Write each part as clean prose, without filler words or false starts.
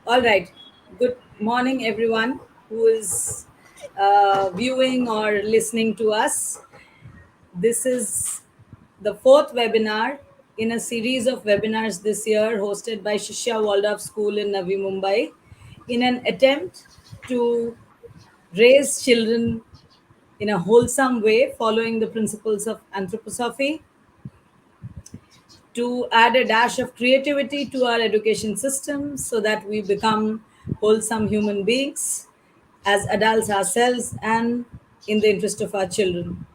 All right. Good morning, everyone who is viewing or listening to us. This is the fourth webinar in a series of webinars this year hosted by Shishya Waldorf School in Navi Mumbai in an attempt to raise children in a wholesome way following the principles of anthroposophy, to add a dash of creativity to our education system so that we become wholesome human beings as adults ourselves and in the interest of our children.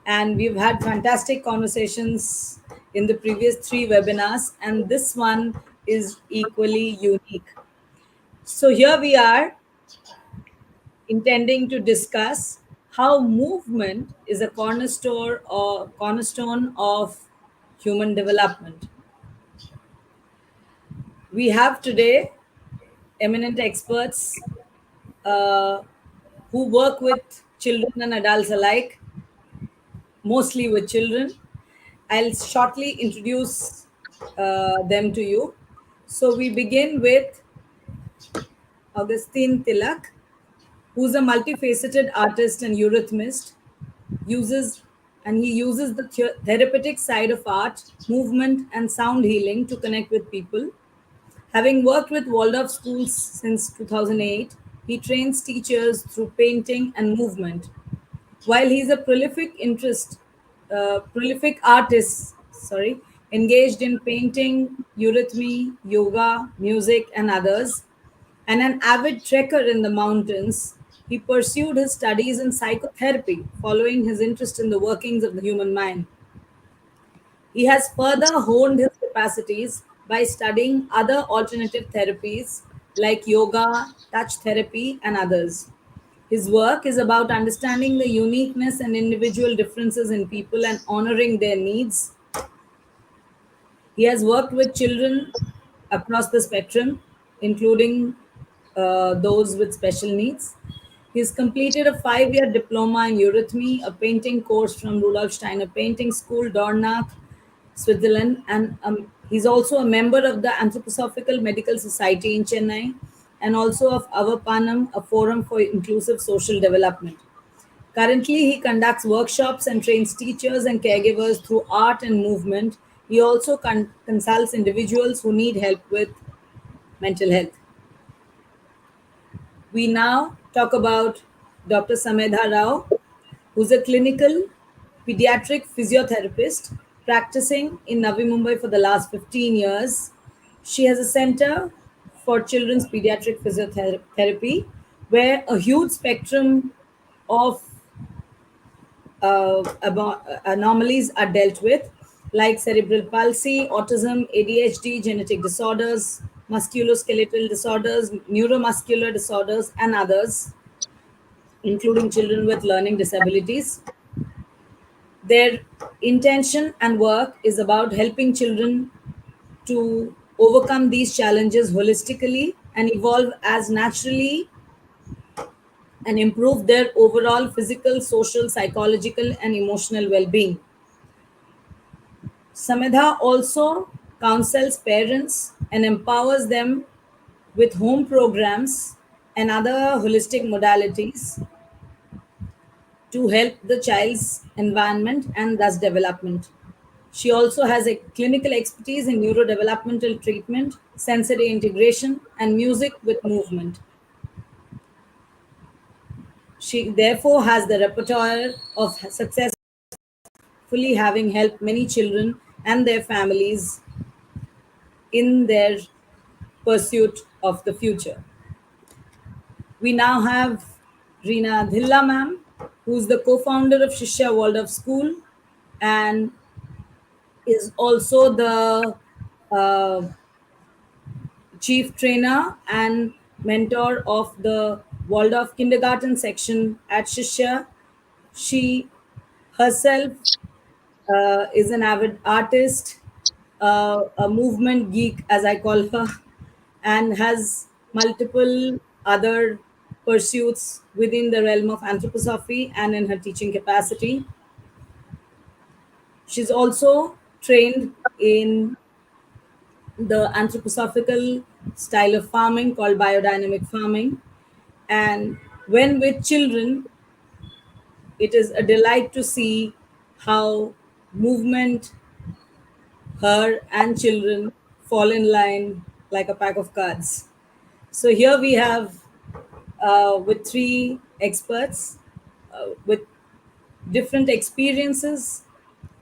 And we've had fantastic conversations in the previous three webinars, and this one is equally unique. So, here we are intending to discuss how movement is a cornerstone of human development. We have today eminent experts uh, who work with children and adults alike, mostly with children. I'll shortly introduce them to you. So we begin with Augustine Tilak, who's a multifaceted artist and eurythmist, uses and he uses the therapeutic side of art, movement, and sound healing to connect with people. Having worked with Waldorf schools since 2008, he trains teachers through painting and movement. While he's a prolific artist, engaged in painting, eurythmy, yoga, music, and others, and an avid trekker in the mountains, he pursued his studies in psychotherapy, following his interest in the workings of the human mind. He has further honed his capacities by studying other alternative therapies like yoga, touch therapy, and others. His work is about understanding the uniqueness and individual differences in people and honoring their needs. He has worked with children across the spectrum, including those with special needs. He's completed a 5-year diploma in eurythmy, a painting course from Rudolf Steiner Painting School, Dornach, Switzerland, and he's also a member of the Anthroposophical Medical Society in Chennai and also of Avapanam, a forum for inclusive social development. Currently, he conducts workshops and trains teachers and caregivers through art and movement. He also consults individuals who need help with mental health. We now talk about Dr. Samedha Rao, who's a clinical pediatric physiotherapist practicing in Navi Mumbai for the last 15 years. She has a center for children's pediatric physiotherapy where a huge spectrum of anomalies are dealt with, like cerebral palsy, autism, ADHD, genetic disorders, musculoskeletal disorders, neuromuscular disorders, and others, including children with learning disabilities. Their intention and work is about helping children to overcome these challenges holistically and evolve as naturally and improve their overall physical, social, psychological, and emotional well being. Samedha also counsels parents and empowers them with home programs and other holistic modalities to help the child's environment and thus development. She also has a clinical expertise in neurodevelopmental treatment, sensory integration, and music with movement. She therefore has the repertoire of successfully having helped many children and their families in their pursuit of the future. We now have Reena Dhilla ma'am, who's the co-founder of Shishya Waldorf School and is also the uh, chief trainer and mentor of the Waldorf kindergarten section at Shishya. She herself is an avid artist, a movement geek, as I call her, and has multiple other pursuits within the realm of anthroposophy and in her teaching capacity. She's also trained in the anthroposophical style of farming called biodynamic farming. And when with children, it is a delight to see how movement, her and children fall in line like a pack of cards. So here we have with three experts with different experiences,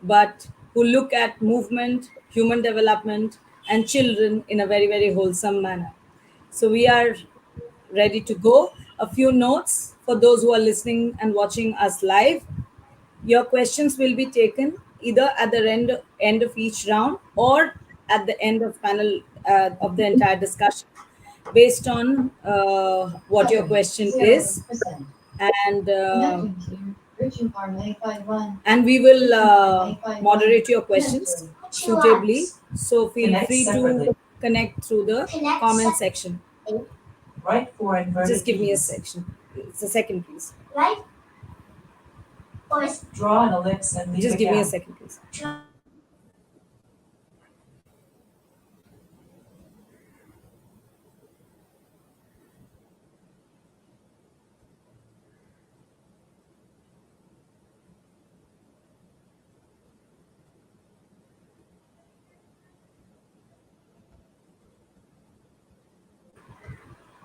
but who look at movement, human development, and children in a very, very wholesome manner. So we are ready to go. A few notes for those who are listening and watching us live. Your questions will be taken either at the end of each round or at the end of panel of the entire discussion, based on what your question is, and we will moderate your questions suitably. So feel free to connect through the comment section. Just give me a section. It's a second, please. Draw an ellipse and just give me a second, please.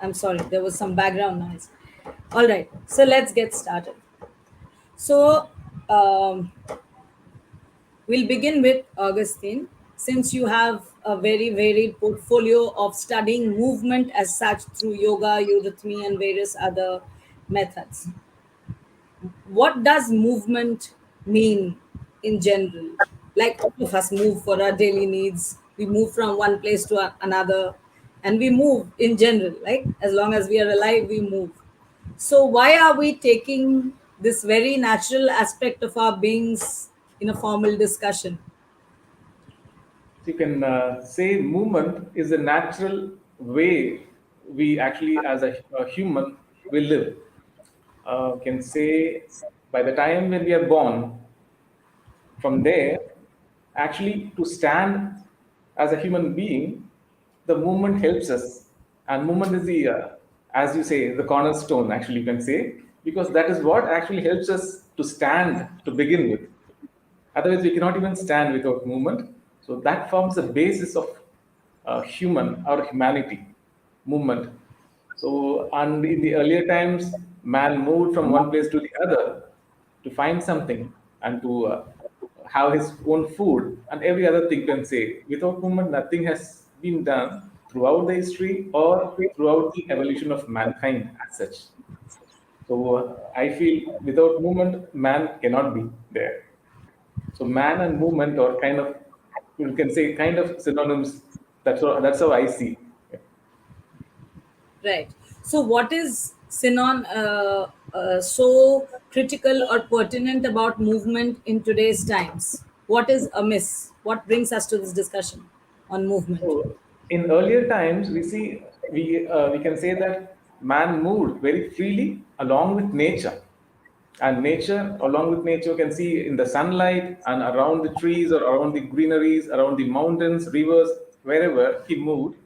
I'm sorry, there was some background noise. All right, so let's get started. So we'll begin with Augustine, since you have a very varied portfolio of studying movement as such through yoga, eurythmy, and various other methods. What does movement mean in general? Like all of us move for our daily needs, we move from one place to another, and we move in general, like as long as we are alive, we move. So, why are we taking this very natural aspect of our beings in a formal discussion? You can say movement is a natural way we actually, as a human, we live. Can say by the time when we are born, from there, actually to stand as a human being, the movement helps us. And movement is the, as you say, the cornerstone, actually, you can say, because that is what actually helps us to stand to begin with. Otherwise, we cannot even stand without movement. So that forms the basis of human or humanity movement. So, and in the earlier times, man moved from one place to the other to find something and to have his own food and every other thing can say. Without movement, nothing has been done throughout the history or throughout the evolution of mankind as such. So I feel without movement, man cannot be there. So man and movement are kind of, you can say, kind of synonyms. That's how I see. Right. So, what is so critical or pertinent about movement in today's times? What is amiss? What brings us to this discussion on movement? So in earlier times, we can say that man moved very freely along with nature, and nature along with nature can see in the sunlight and around the trees or around the greeneries, around the mountains, rivers, wherever he moved,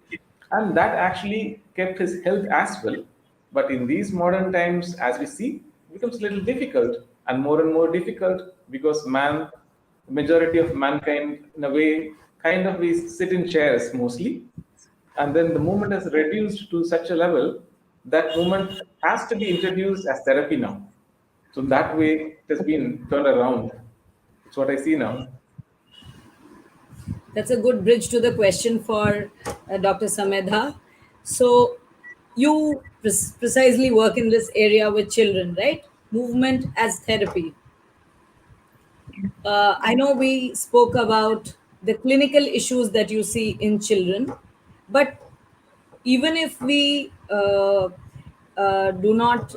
and that actually kept his health as well. But in these modern times, as we see, it becomes a little difficult and more difficult because man, majority of mankind, in a way, kind of we sit in chairs mostly, and then the movement has reduced to such a level that movement has to be introduced as therapy now. So that way, it has been turned around. It's what I see now. That's a good bridge to the question for Dr. Samedha. So, you precisely work in this area with children, right? Movement as therapy. I know we spoke about the clinical issues that you see in children, but even if we do not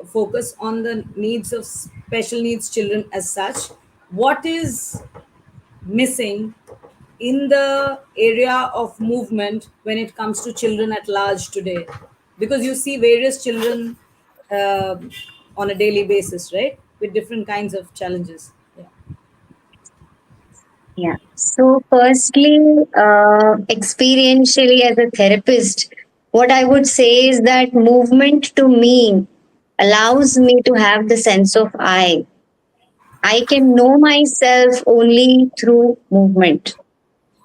focus on the needs of special needs children as such, what is missing in the area of movement when it comes to children at large today? Because you see various children uh, on a daily basis, right, with different kinds of challenges. Yeah. Yeah. So, firstly, experientially as a therapist, what I would say is that movement to me allows me to have the sense of I. I can know myself only through movement.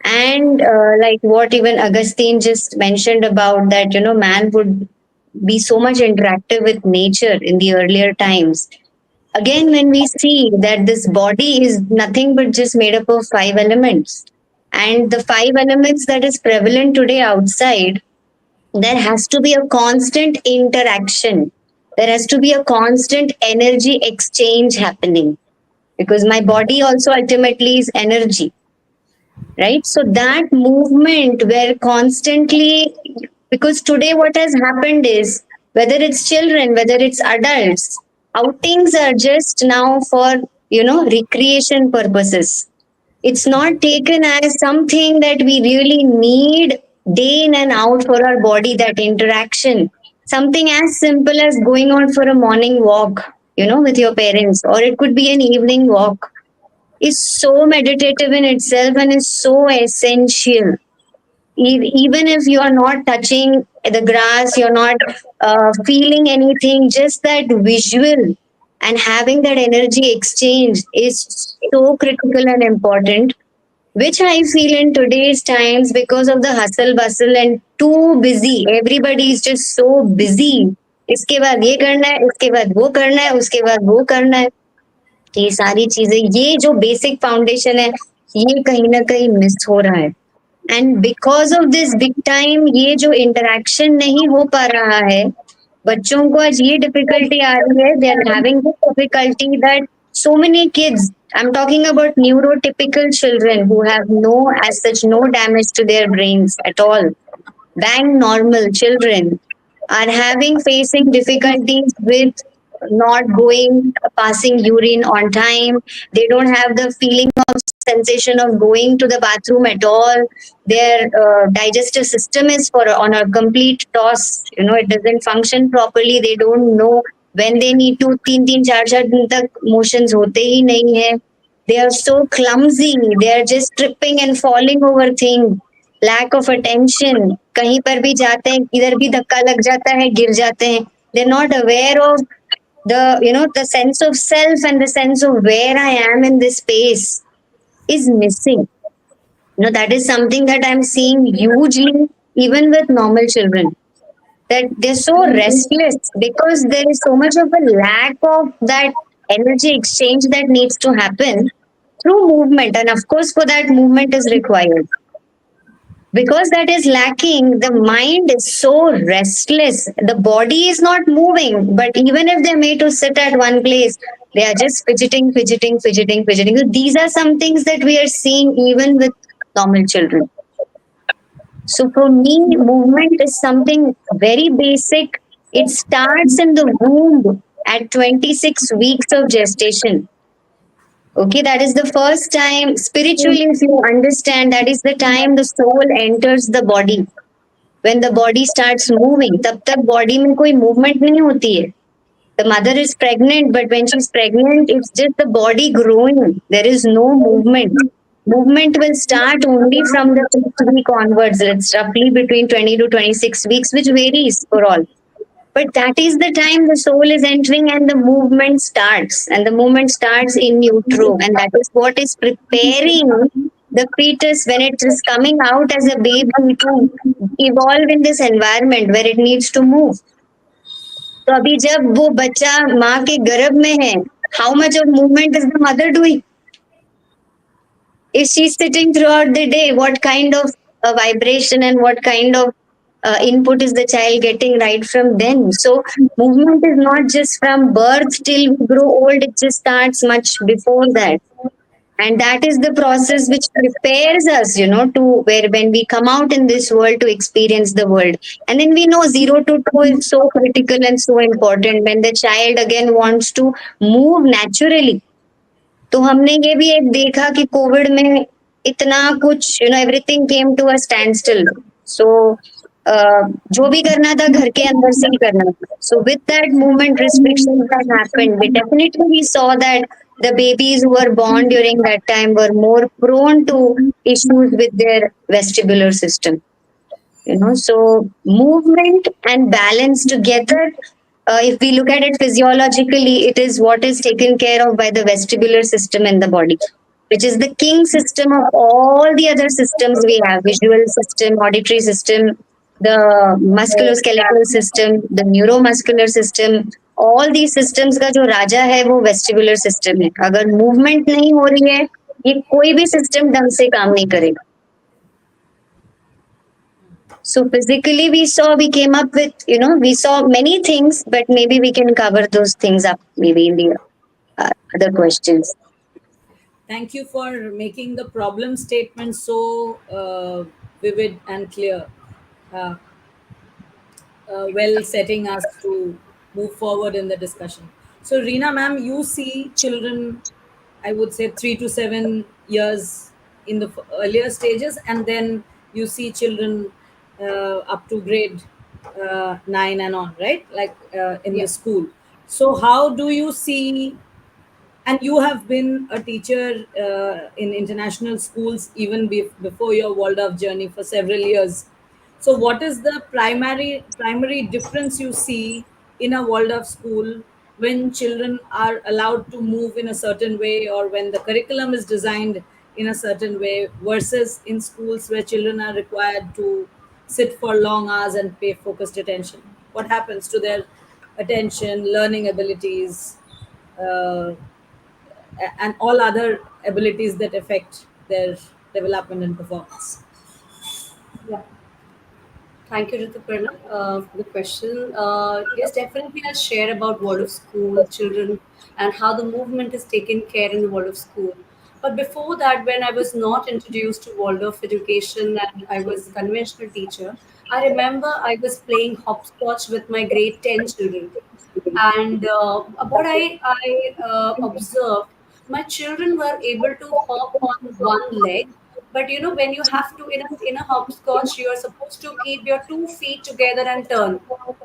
And like what even Augustine just mentioned about that, man would be so much interactive with nature in the earlier times. Again, when we see that this body is nothing but just made up of five elements, and the five elements that is prevalent today outside, there has to be a constant interaction. There has to be a constant energy exchange happening, because my body also ultimately is energy, right? So that movement where constantly, because today what has happened is, whether it's children, whether it's adults, outings are just now for, recreation purposes. It's not taken as something that we really need day in and out for our body, that interaction. Something as simple as going out for a morning walk, with your parents, or it could be an evening walk, is so meditative in itself and is so essential. Even if you are not touching the grass, you're not feeling anything, just that visual and having that energy exchange is so critical and important, which I feel in today's times, because of the hustle bustle and too busy. Everybody is just so busy. इसके बाद ये करना है, उसके बाद वो करना है, उसके बाद वो करना है. ये सारी चीजें, ये जो बेसिक फाउंडेशन है, ये कहीं ना कहीं मिस हो रहा है. And because of this big time, ये जो इंटरेक्शन नहीं हो पा रहा है, बच्चों को आज ये डिफिकल्टी आ रही है. They are having difficulty that so many kids, I'm talking about neurotypical children who have no, as such, no damage to their brains at all, bang normal children, are having facing difficulties with not going passing urine on time. They don't have the feeling of sensation of going to the bathroom at all. Their digestive system is for on a complete toss, it doesn't function properly. They don't know when they need to. तीन तीन चार चार दिन तक motions होते ही नहीं है. They are so clumsy. They are just tripping and falling over things. Lack of attention, कहीं पर भी जाते हैं, इधर भी धक्का लग जाता है, गिर जाते हैं. They not aware of the, the sense of self, and the sense of where I am in this space is missing. That is something that I'm seeing hugely even with normal children, that they're so restless because there is so much of a lack of that energy exchange that needs to happen through movement. And of course, for that, movement is required. Because that is lacking, the mind is so restless. The body is not moving, but even if they're made to sit at one place, they are just fidgeting, fidgeting, fidgeting, fidgeting. So these are some things that we are seeing even with normal children. So for me, movement is something very basic. It starts in the womb at 26 weeks of gestation. Okay, that is the first time spiritually, if you understand, that is the time the soul enters the body. When the body starts moving, तब तक body में कोई movement नहीं होती है. The mother is pregnant, but when she's pregnant, it's just the body growing. There is no movement. Movement will start only from the 5th week onwards. It's roughly between 20 to 26 weeks, which varies for all. But that is the time the soul is entering and the movement starts. And the movement starts in utero. And that is what is preparing the fetus when it is coming out as a baby to evolve in this environment where it needs to move. तो अभी जब वो बच्चा माँ के गर्भ में है, how much of movement is the mother doing? Is she sitting throughout the day? What kind of vibration and what kind of input is the child getting right from then? So movement is not just from birth till we grow old, it just starts much before that. And that is the process which prepares us, to where when we come out in this world to experience the world. And then we know 0 to 2 is so critical and so important when the child again wants to move naturally. तो हमने ये भी एक देखा कि Covid में इतना कुछ, everything came to a standstill. So जो भी करना था घर के अंदर से ही करना था. So with that movement restriction that happened, we definitely we saw that The babies who were born during that time were more prone to issues with their vestibular system. So movement and balance together, if we look at it physiologically, it is what is taken care of by the vestibular system in the body, which is the king system of all the other systems we have: visual system, auditory system, the musculoskeletal system, the neuromuscular system. All these systems का जो राजा है वो vestibular system है. अगर movement नहीं हो रही है, ये कोई भी सिस्टम ढंग से काम नहीं करेगा. So physically, we came up with, we saw many things, but maybe we can cover those things up maybe in the other questions. Thank you for making the problem statement so vivid and clear. Uh, well setting us to move forward in the discussion. So, Reena ma'am, you see children, I would say 3 to 7 years in the earlier stages, and then you see children up to grade 9 and on, right? Like in the Yeah. school. So, how do you see, and you have been a teacher in international schools even before your Waldorf journey for several years. So, what is the primary difference you see in a Waldorf school when children are allowed to move in a certain way, or when the curriculum is designed in a certain way, versus in schools where children are required to sit for long hours and pay focused attention? What happens to their attention, learning abilities? Uh, and all other abilities that affect their development and performance. Yeah. Thank you, Rituparna, for the question. Yes, definitely I'll share about world of school, children, and how the movement is taken care in the world of school. But before that, when I was not introduced to world of education and I was a conventional teacher, I remember I was playing hopscotch with my grade 10 children. And what I observed, my children were able to hop on one leg. But when you have to in a hopscotch, you are supposed to keep your 2 feet together and turn,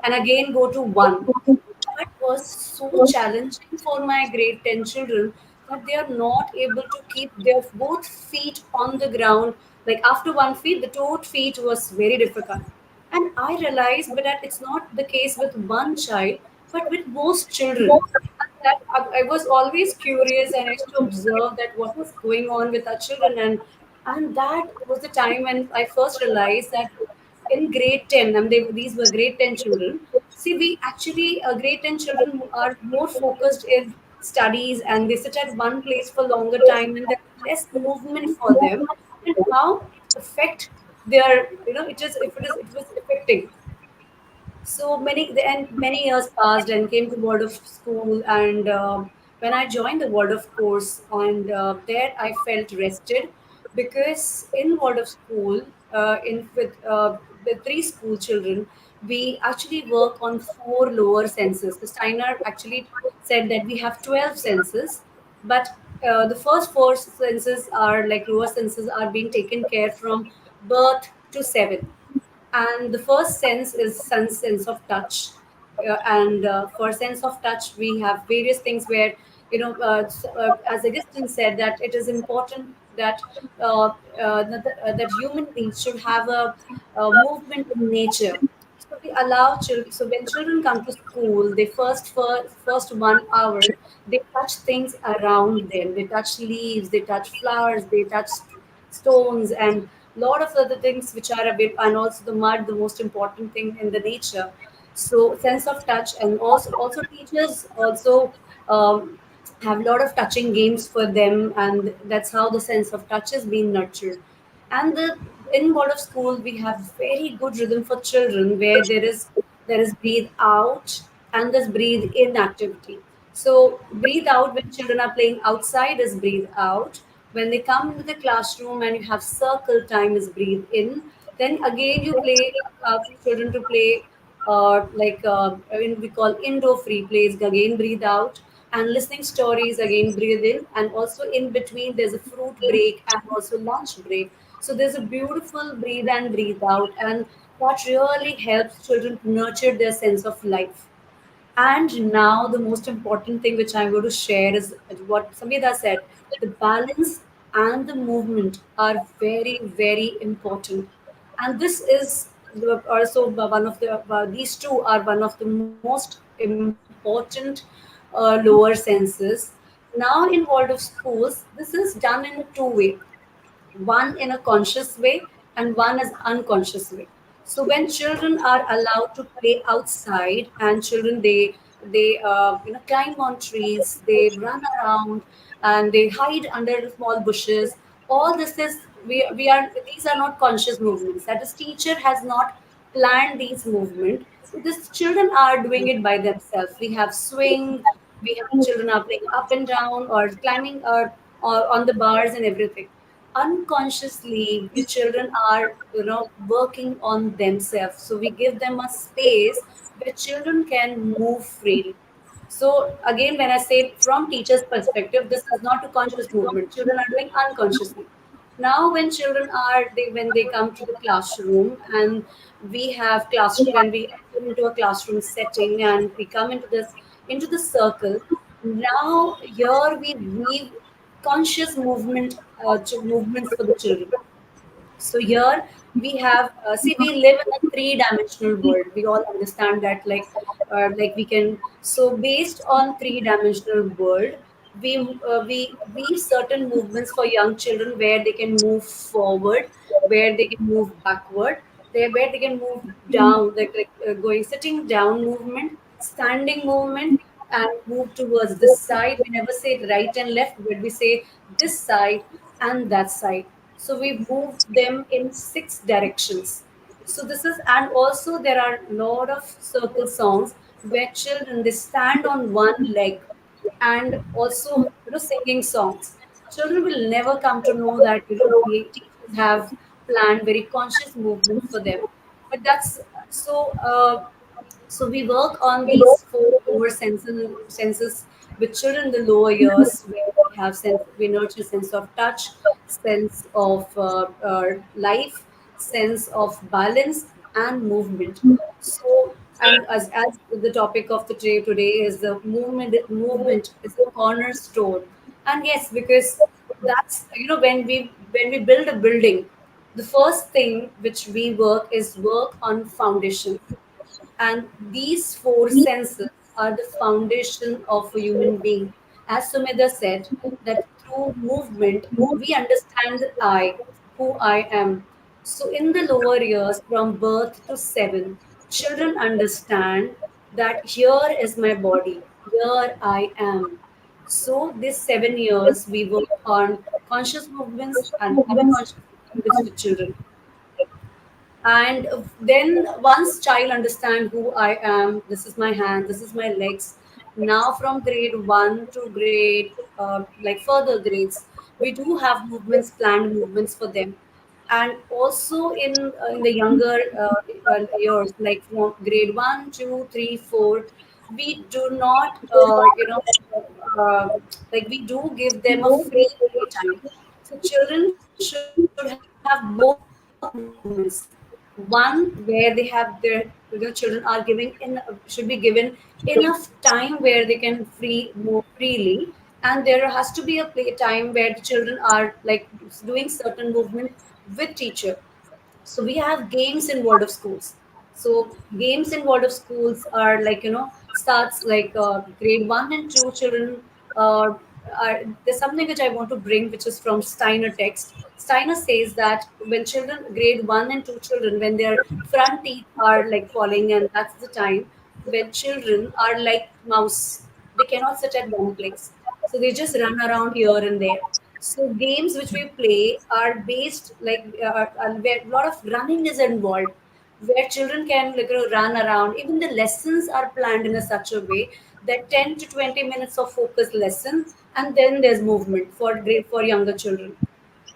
and again go to one. That was so challenging for my grade 10 children that they are not able to keep their both feet on the ground. Like after 1 feet, the two feet was very difficult. And I realized but that it's not the case with one child, but with most children. That I was always curious and I used to observe that what was going on with our children, and that was the time when I first realized that in grade 10, and these were grade 10 children. See, we actually, grade 10 children are more focused in studies and they sit at one place for longer time and there's less movement for them. And how it affect their, it was affecting. So many years passed and came to World of School, and when I joined the World of Course, and there I felt rested because in World of School, in with the three school children, we actually work on four lower senses. The Steiner actually said that we have 12 senses, but the first four senses are like lower senses are being taken care from birth to seven, and the first sense is sense of touch. And for sense of touch we have various things where as Augustine said that it is important that that human beings should have a movement in nature. So we allow children. So when children come to school, they first 1 hour they touch things around them. They touch leaves, they touch flowers, they touch stones, and lot of other things which are a bit, and also the mud, the most important thing in the nature. So sense of touch, and also teachers also have a lot of touching games for them, and that's how the sense of touch is being nurtured. And the in world of school we have very good rhythm for children where there is breathe out and there's breathe in activity. So breathe out when children are playing outside is breathe out. When they come into the classroom and you have circle time is breathe in. Then again you play children to play we call indoor free plays, again breathe out, and listening stories again breathe in, and also in between there's a fruit break and also lunch break. So there's a beautiful breathe and breathe out, and that really helps children to nurture their sense of life. And now the most important thing which I'm going to share is what Samita said. The balance and the movement are very, very important. And this is also one of the, these two are one of the most important lower senses. Now in world of schools, this is done in a two-way, one in a conscious way and one is unconscious way. So when children are allowed to play outside, and children, they climb on trees, they run around, and they hide under small bushes. All this is, we are, these are not conscious movements, that is teacher has not planned these movement. These children are doing it by themselves. We have swing, we have children are playing up and down or climbing or on the bars and everything. Unconsciously the children are, working on themselves, so we give them a space where children can move freely. So again, when I say from teacher's perspective, this is not a conscious movement, children are doing unconsciously. Now when children are, when they come to the classroom, and we have classroom, when we enter into a classroom setting and we come into this, into the circle, now here we weave conscious movement, movements for the children. So here we have, see, we live in a three-dimensional world. We all understand that, like we can. So based on three-dimensional world, we weave certain movements for young children where they can move forward, where they can move backward, there where they can move down, going sitting down movement, standing movement, and move towards this side. We never say right and left, but we say this side and that side. So we move them in six directions. So this is, and also there are a lot of circle songs where children, they stand on one leg, and also, singing songs. Children will never come to know that, the teachers have planned very conscious movement for them. But that's so. So we work on these four lower senses with children in the lower years, where we have sense, we nurture sense of touch, sense of life, sense of balance, and movement. So, and as the topic of the day today is the movement. Movement is a cornerstone, and yes, because that's, when we build a building, the first thing which we work is work on foundation. And these four senses are the foundation of a human being. As Sumedha said, that through movement, we understand the I, who I am. So, in the lower years, from birth to seven, children understand that here is my body, here I am. So, these 7 years, we work on conscious movements and unconscious movements with children. And then once child understand who I am, this is my hand, this is my legs. Now from grade 1 to grade, like further grades, we do have movements, planned movements for them. And also in the younger years, like from grade 1, 2, 3, 4, we do not, like we do give them a free playtime. So children should have both movements. One where they have their children are giving in, should be given enough time where they can free move freely, and there has to be a playtime where the children are like doing certain movement with teacher. So we have games in world of schools. So games in world of schools are like, starts like grade 1 and 2 children, uh, there's something which I want to bring, which is from Steiner text. Steiner says that when children, grade 1 and 2 children, when their front teeth are like falling, and that's the time when children are like mouse, they cannot sit at one place, so they just run around here and there. So games which we play are based like, where a lot of running is involved, where children can like, run around. Even the lessons are planned in a such a way that 10 to 20 minutes of focused lesson, and then there's movement for great for younger children.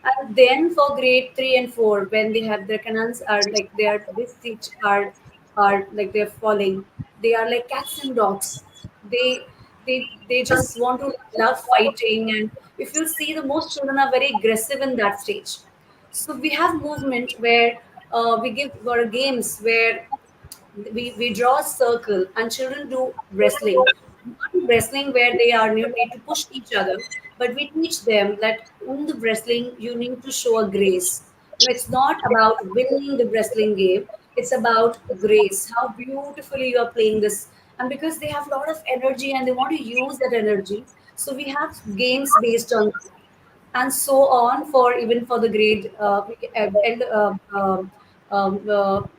And then for grade 3 and 4, when they have their canals are like they are this teach are like they're falling, they are like cats and dogs. They they just want to love fighting, and if you see, the most children are very aggressive in that stage. So we have movement where we give games where we draw a circle and children do wrestling. Not wrestling where they are you need to push each other, but we teach them that in the wrestling you need to show a grace. It's not about winning the wrestling game. It's about grace, how beautifully you are playing this. And because they have a lot of energy and they want to use that energy, so we have games based on that, and so on for even for the grade and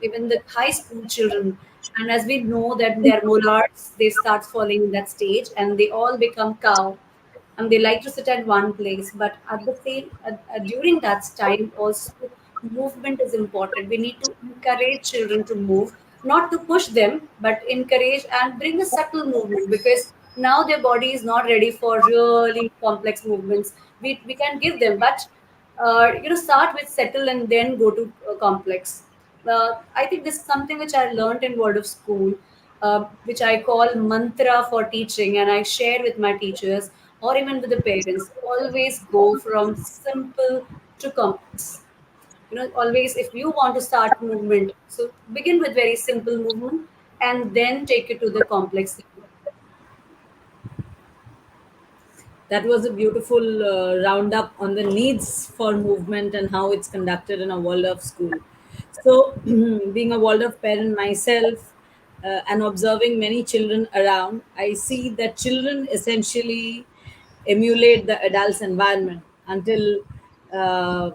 even the high school children. And as we know that they are molars, they start falling in that stage and they all become cow, and they like to sit at one place. But at the same during that time also, movement is important. We need to encourage children to move, not to push them, but encourage and bring a subtle movement, because now their body is not ready for really complex movements. We can give them, but start with settle and then go to complex. I think this is something which I learned in World of School, which I call mantra for teaching, and I share with my teachers or even with the parents. Always go from simple to complex. Always, if you want to start movement, so begin with very simple movement and then take it to the complex level. That was a beautiful roundup on the needs for movement and how it's conducted in a Waldorf school. So, being a Waldorf parent myself and observing many children around, I see that children essentially emulate the adult's environment until uh,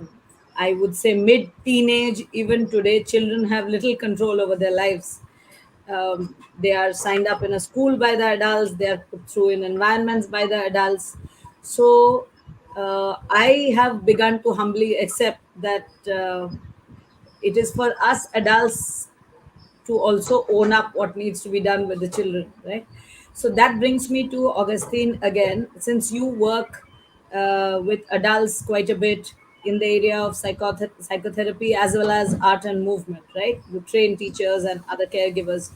I would say mid teenage. Even today, children have little control over their lives. They are signed up in a school by the adults, they are put through in environments by the adults. So I have begun to humbly accept that it is for us adults to also own up what needs to be done with the children, right? So that brings me to Augustine again. Since you work with adults quite a bit in the area of psychotherapy as well as art and movement, right? You train teachers and other caregivers.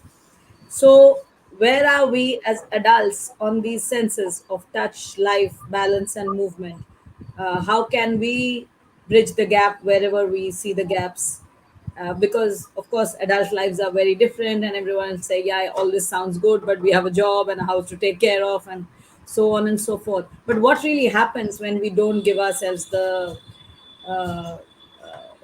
So, where are we as adults on these senses of touch, life, balance, and movement? How can we bridge the gap wherever we see the gaps? Because, of course, adult lives are very different, and everyone will say, yeah, all this sounds good, but we have a job and a house to take care of, and so on and so forth. But what really happens when we don't give ourselves the uh,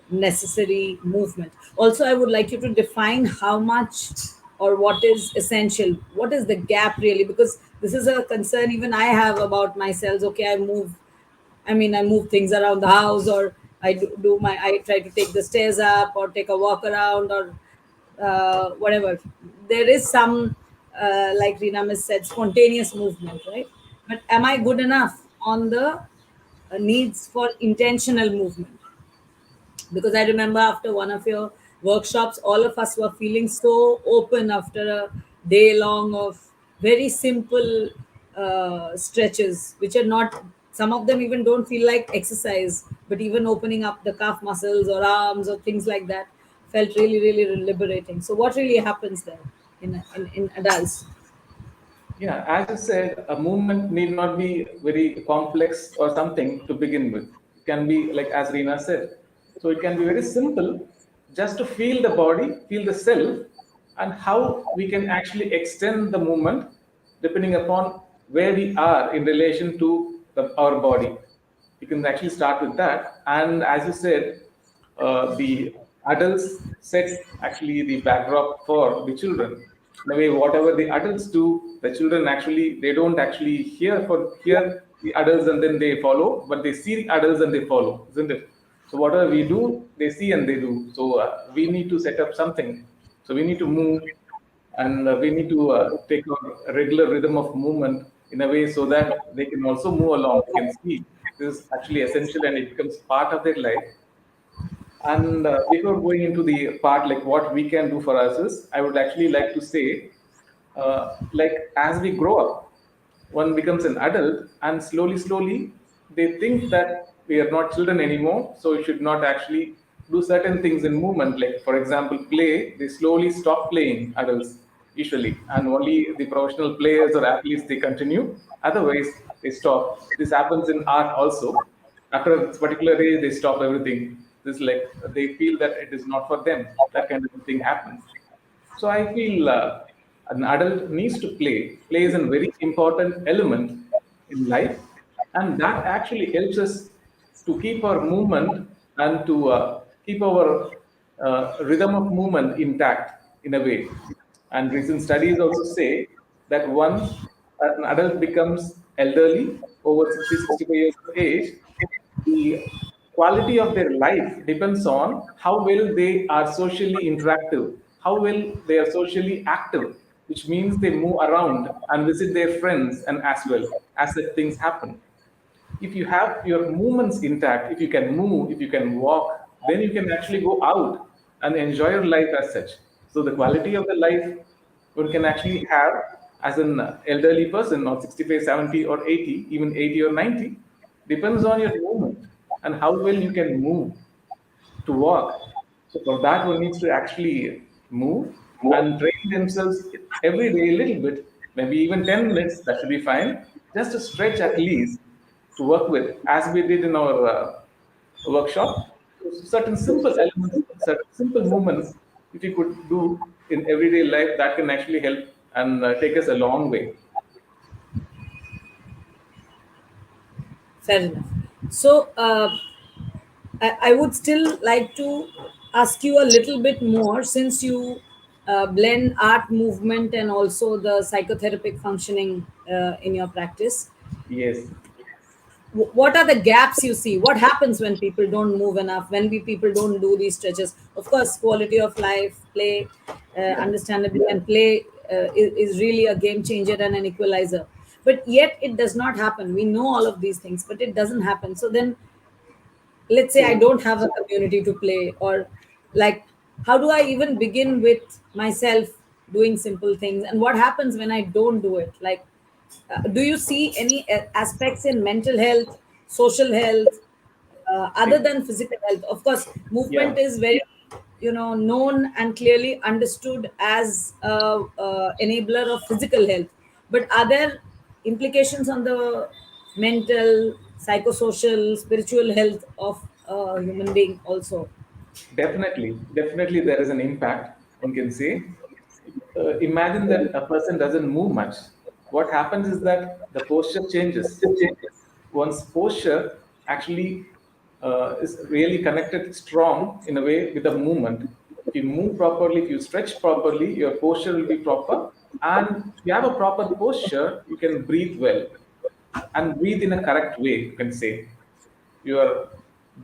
necessary movement? Also, I would like you to define how much or what is essential. What is the gap really? Because this is a concern even I have about myself. Okay, I move things around the house, or I try to take the stairs up or take a walk around, or whatever. There is some, like Rina Miss said, spontaneous movement, right? But am I good enough on the needs for intentional movement? Because I remember after one of your workshops, all of us were feeling so open after a day long of very simple stretches, which are not, some of them even don't feel like exercise, but even opening up the calf muscles or arms or things like that felt really, really liberating. So, what really happens there in adults? Yeah, as you said, a movement need not be very complex or something to begin with. It can be like as Reena said. So it can be very simple, just to feel the body, feel the self, and how we can actually extend the movement depending upon where we are in relation to our body. You can actually start with that. And as you said, the adults set actually the backdrop for the children. In a way, whatever the adults do, the children actually they don't actually hear the adults and then they follow, but they see the adults and they follow, isn't it? So whatever we do, they see and they do. So we need to set up something. So we need to move, and we need to take a regular rhythm of movement in a way so that they can also move along. They can see this is actually essential and it becomes part of their life. And before going into the part like what we can do for ourselves, I would actually like to say, like as we grow up, one becomes an adult, and slowly, they think that we are not children anymore, so we should not actually do certain things in movement. Like for example, play. They slowly stop playing adults usually, and only the professional players or athletes they continue. Otherwise, they stop. This happens in art also. After a particular age, they stop everything. This like they feel that it is not for them. That kind of thing happens. So I feel an adult needs to play. Play is a very important element in life, and that actually helps us to keep our movement and to keep our rhythm of movement intact in a way. And recent studies also say that once an adult becomes elderly, over 60, 65 years of age, the quality of their life depends on how well they are socially interactive, how well they are socially active, which means they move around and visit their friends and as well as if things happen. If you have your movements intact, if you can move, if you can walk, then you can actually go out and enjoy your life as such. So the quality of the life one can actually have as an elderly person, not 65, 70, or 80, even 80 or 90, depends on your movement and how well you can move to walk. So for that, one needs to actually move and train themselves every day a little bit, maybe even 10 minutes, that should be fine. Just to stretch at least to work with, as we did in our workshop. So certain simple elements, certain simple movements, if you could do in everyday life, that can actually help and take us a long way. Fair enough. So, I would still like to ask you a little bit more, since you blend art, movement, and also the psychotherapeutic functioning in your practice. Yes, What are the gaps you see? What happens when people don't move enough, when people don't do these stretches? Of course, quality of life, play, yeah, understandably, and play is really a game changer and an equalizer, but yet it does not happen. We know all of these things, but it doesn't happen. So then, let's say I so don't have a community to play, or like, how do I even begin with myself doing simple things? And what happens when I don't do it? Like, do you see any aspects in mental health, social health, other see, than physical health? Of course, movement yeah. is very, known and clearly understood as a, enabler of physical health, but are there implications on the mental, psychosocial, spiritual health of a human being also? Definitely, definitely, there is an impact. One can say, imagine that a person doesn't move much. What happens is that the posture changes. One's posture actually is really connected strong in a way with the movement. If you move properly, if you stretch properly, your posture will be proper. And if you have a proper posture, you can breathe well and breathe in a correct way, you can say. Your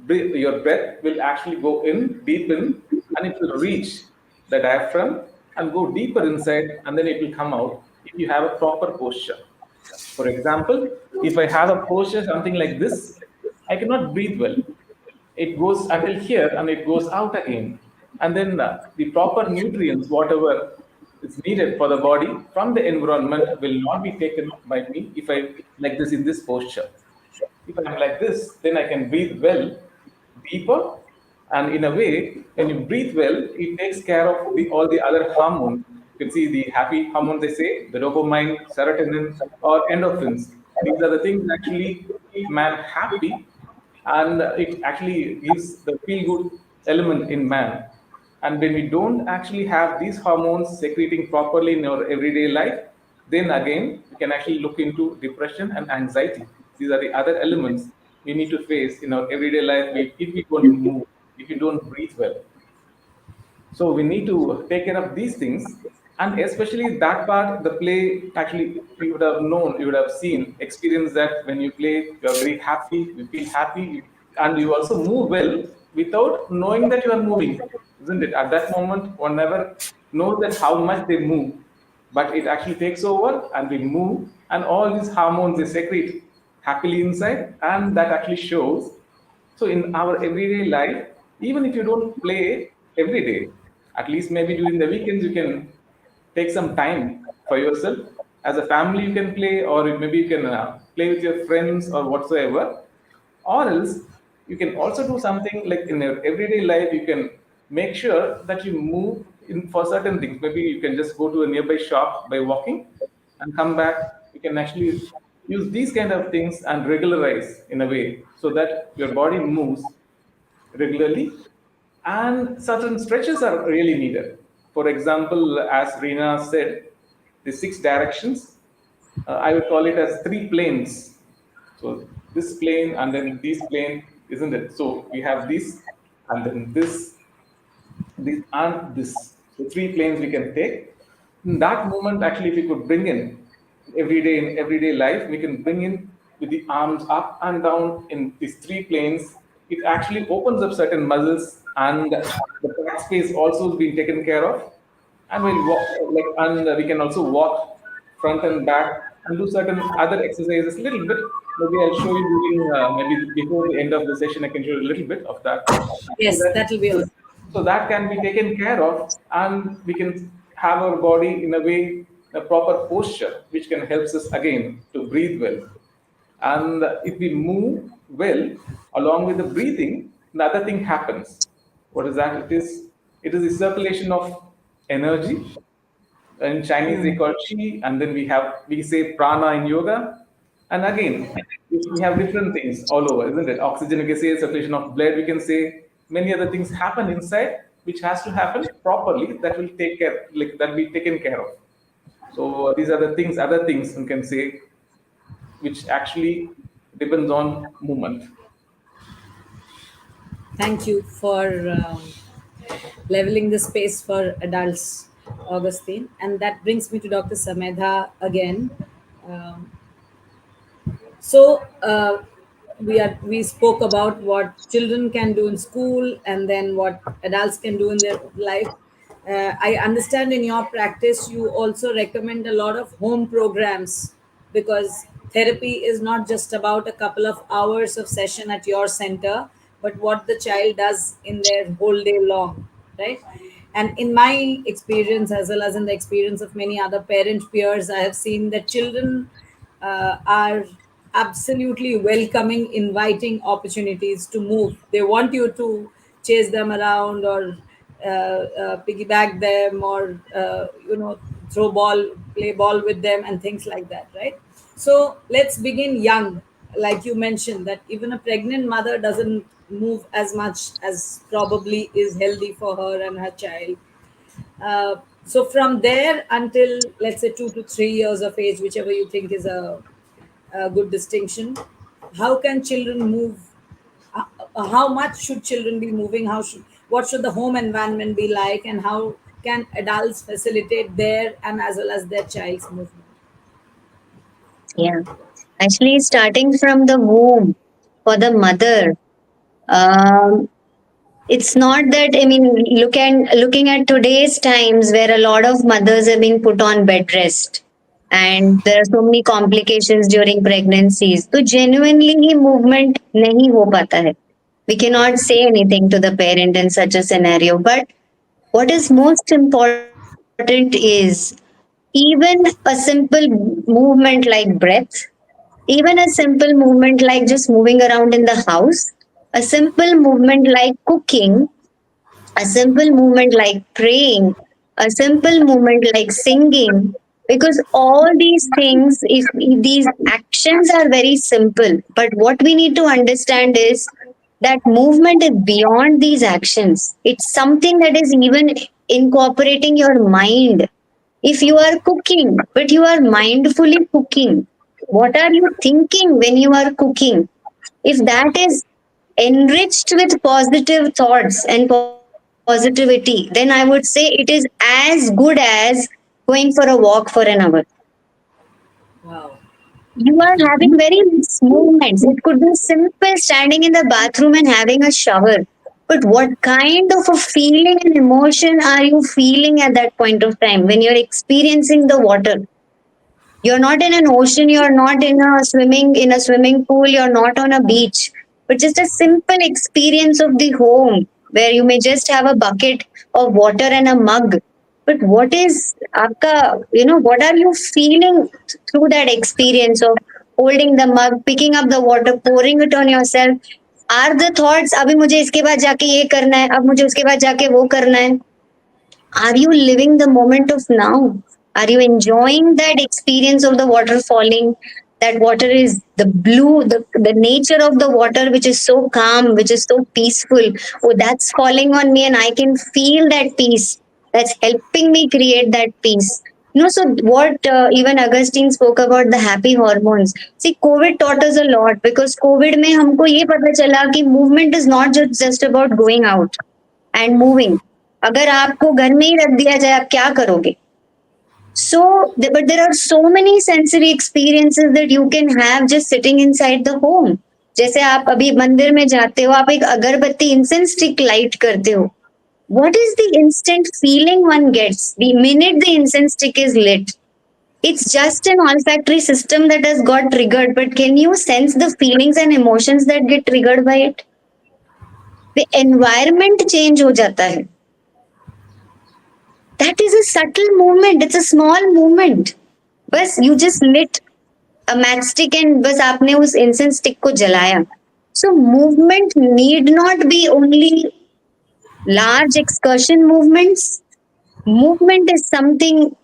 your breath will actually go in deep in, and it will reach the diaphragm and go deeper inside, and then it will come out if you have a proper posture. For example, if I have a posture something like this, I cannot breathe well. It goes until here and it goes out again. And then the proper nutrients, whatever is needed for the body from the environment, will not be taken by me if I like this in this posture. If I'm like this, then I can breathe well, deeper, and in a way, when you breathe well, it takes care of the all the other hormones. You can see the happy hormones, they say, the dopamine, serotonin, or endorphins. These are the things that actually keep man happy, and it actually gives the feel good element in man. And when we don't actually have these hormones secreting properly in our everyday life, then again we can actually look into depression and anxiety. These are the other elements we need to face in our everyday life if we don't move, if we don't breathe well. So we need to take care of these things, and especially that part, the play. Actually, you would have known, you would have seen, experienced that when you play, you are very happy, you feel happy, and you also move well without knowing that you are moving, isn't it? At that moment, one never knows that how much they move, but it actually takes over, and we move, and all these hormones they secrete happily inside, and that actually shows. So in our everyday life, even if you don't play every day, at least maybe during the weekends you can take some time for yourself. As a family, you can play, or maybe you can play with your friends or whatsoever. Or else you can also do something like in your everyday life. You can make sure that you move in for certain things. Maybe you can just go to a nearby shop by walking and come back. You can actually use these kind of things and regularize in a way so that your body moves regularly, and certain stretches are really needed. For example, as Reena said, the six directions, I would call it as three planes. So this plane and then this plane, isn't it? So we have this and then this and this. So three planes we can take. In that moment, actually, if we could bring in everyday life, we can bring in with the arms up and down in these three planes. It actually opens up certain muscles, and the back space also being taken care of. And we'll walk like, and we can also walk front and back and do certain other exercises a little bit. Maybe I'll show you during maybe before the end of the session. I can show you a little bit of that. So Yes, that that will be awesome. so that can be taken care of, and we can have our body in a way, a proper posture, which can helps us again to breathe well. And if we move well along with the breathing, the other thing happens. What is that? It is the circulation of energy. In Chinese they call chi, and then we say prana in yoga. And again, we have different things all over, isn't it? Oxygen, we can say circulation of blood, we can say many other things happen inside, which has to happen properly, that will take care, like that be taken care of. So these are the things, other things you can say, which actually depends on movement. Thank you for leveling the space for adults, Augustine. And that brings me to Dr. Samedha again. Um, So we spoke about what children can do in school and then what adults can do in their life. I understand in your practice you also recommend a lot of home programs because therapy is not just about a couple of hours of session at your center, but what the child does in their whole day long, right? And in my experience, as well as in the experience of many other parent peers, I have seen that children are absolutely welcoming, inviting opportunities to move. They want you to chase them around or piggyback them or throw ball, play ball with them, and things like that, right? So let's begin young. Like you mentioned, that even a pregnant mother doesn't move as much as probably is healthy for her and her child. So from there until let's say 2 to 3 years of age, whichever you think is a good distinction, how can children move? How much should children be moving? What should the home environment be like, and how can adults facilitate their and as well as their child's movement? Yeah. Actually, starting from the womb for the mother, um, it's not that, I mean, looking at today's times where a lot of mothers are being put on bed rest and there are so many complications during pregnancies. So genuinely he movement नहीं हो पाता है. We cannot say anything to the parent in such a scenario. But what is most important is even a simple movement like breath, even a simple movement like just moving around in the house, a simple movement like cooking, a simple movement like praying, a simple movement like singing, because all these things, if these actions are very simple, but what we need to understand is that movement is beyond these actions. It's something that is even incorporating your mind. If you are cooking, but you are mindfully cooking, what are you thinking when you are cooking? If that is enriched with positive thoughts and positivity, then I would say it is as good as going for a walk for an hour. Wow. You are having very nice movements. It could be simple standing in the bathroom and having a shower. But what kind of a feeling and emotion are you feeling at that point of time when you're experiencing the water? You're not in an ocean, you're not in a swimming pool, you're not on a beach, but just a simple experience of the home where you may just have a bucket of water and a mug. But what is Akka, what are you feeling through that experience of holding the mug, picking up the water, pouring it on yourself? Are the thoughts अभी मुझे इसके बाद जाके ये करना है, अब मुझे उसके बाद जाके वो करना है? Are you living the moment of now? Are you enjoying that experience of the water falling? That water is the blue, the nature of the water, which is so calm, which is so peaceful. Oh, that's falling on me, and I can feel that peace. that's helping me create that peace. So what even Augustine spoke about the happy hormones. See, COVID taught us a lot because COVID में हमको ये पता चला कि movement is not just about going out and moving. अगर आपको घर में ही रख दिया जाए आप क्या करोगे? But there are so many sensory experiences that you can have just sitting inside the home. जैसे आप अभी मंदिर में जाते हो, आप एक अगरबत्ती इंसेंस स्टिक लाइट करते हो. What is the instant feeling one gets the minute the incense stick is lit? It's just an olfactory system that has got triggered, but can you sense the feelings and emotions that get triggered by it? The environment change हो जाता है. That is a subtle movement. It's a small movement. बस you just lit a matchstick and बस आपने उस incense stick को जलाया. So movement need not be only large excursion movements. Movement is something,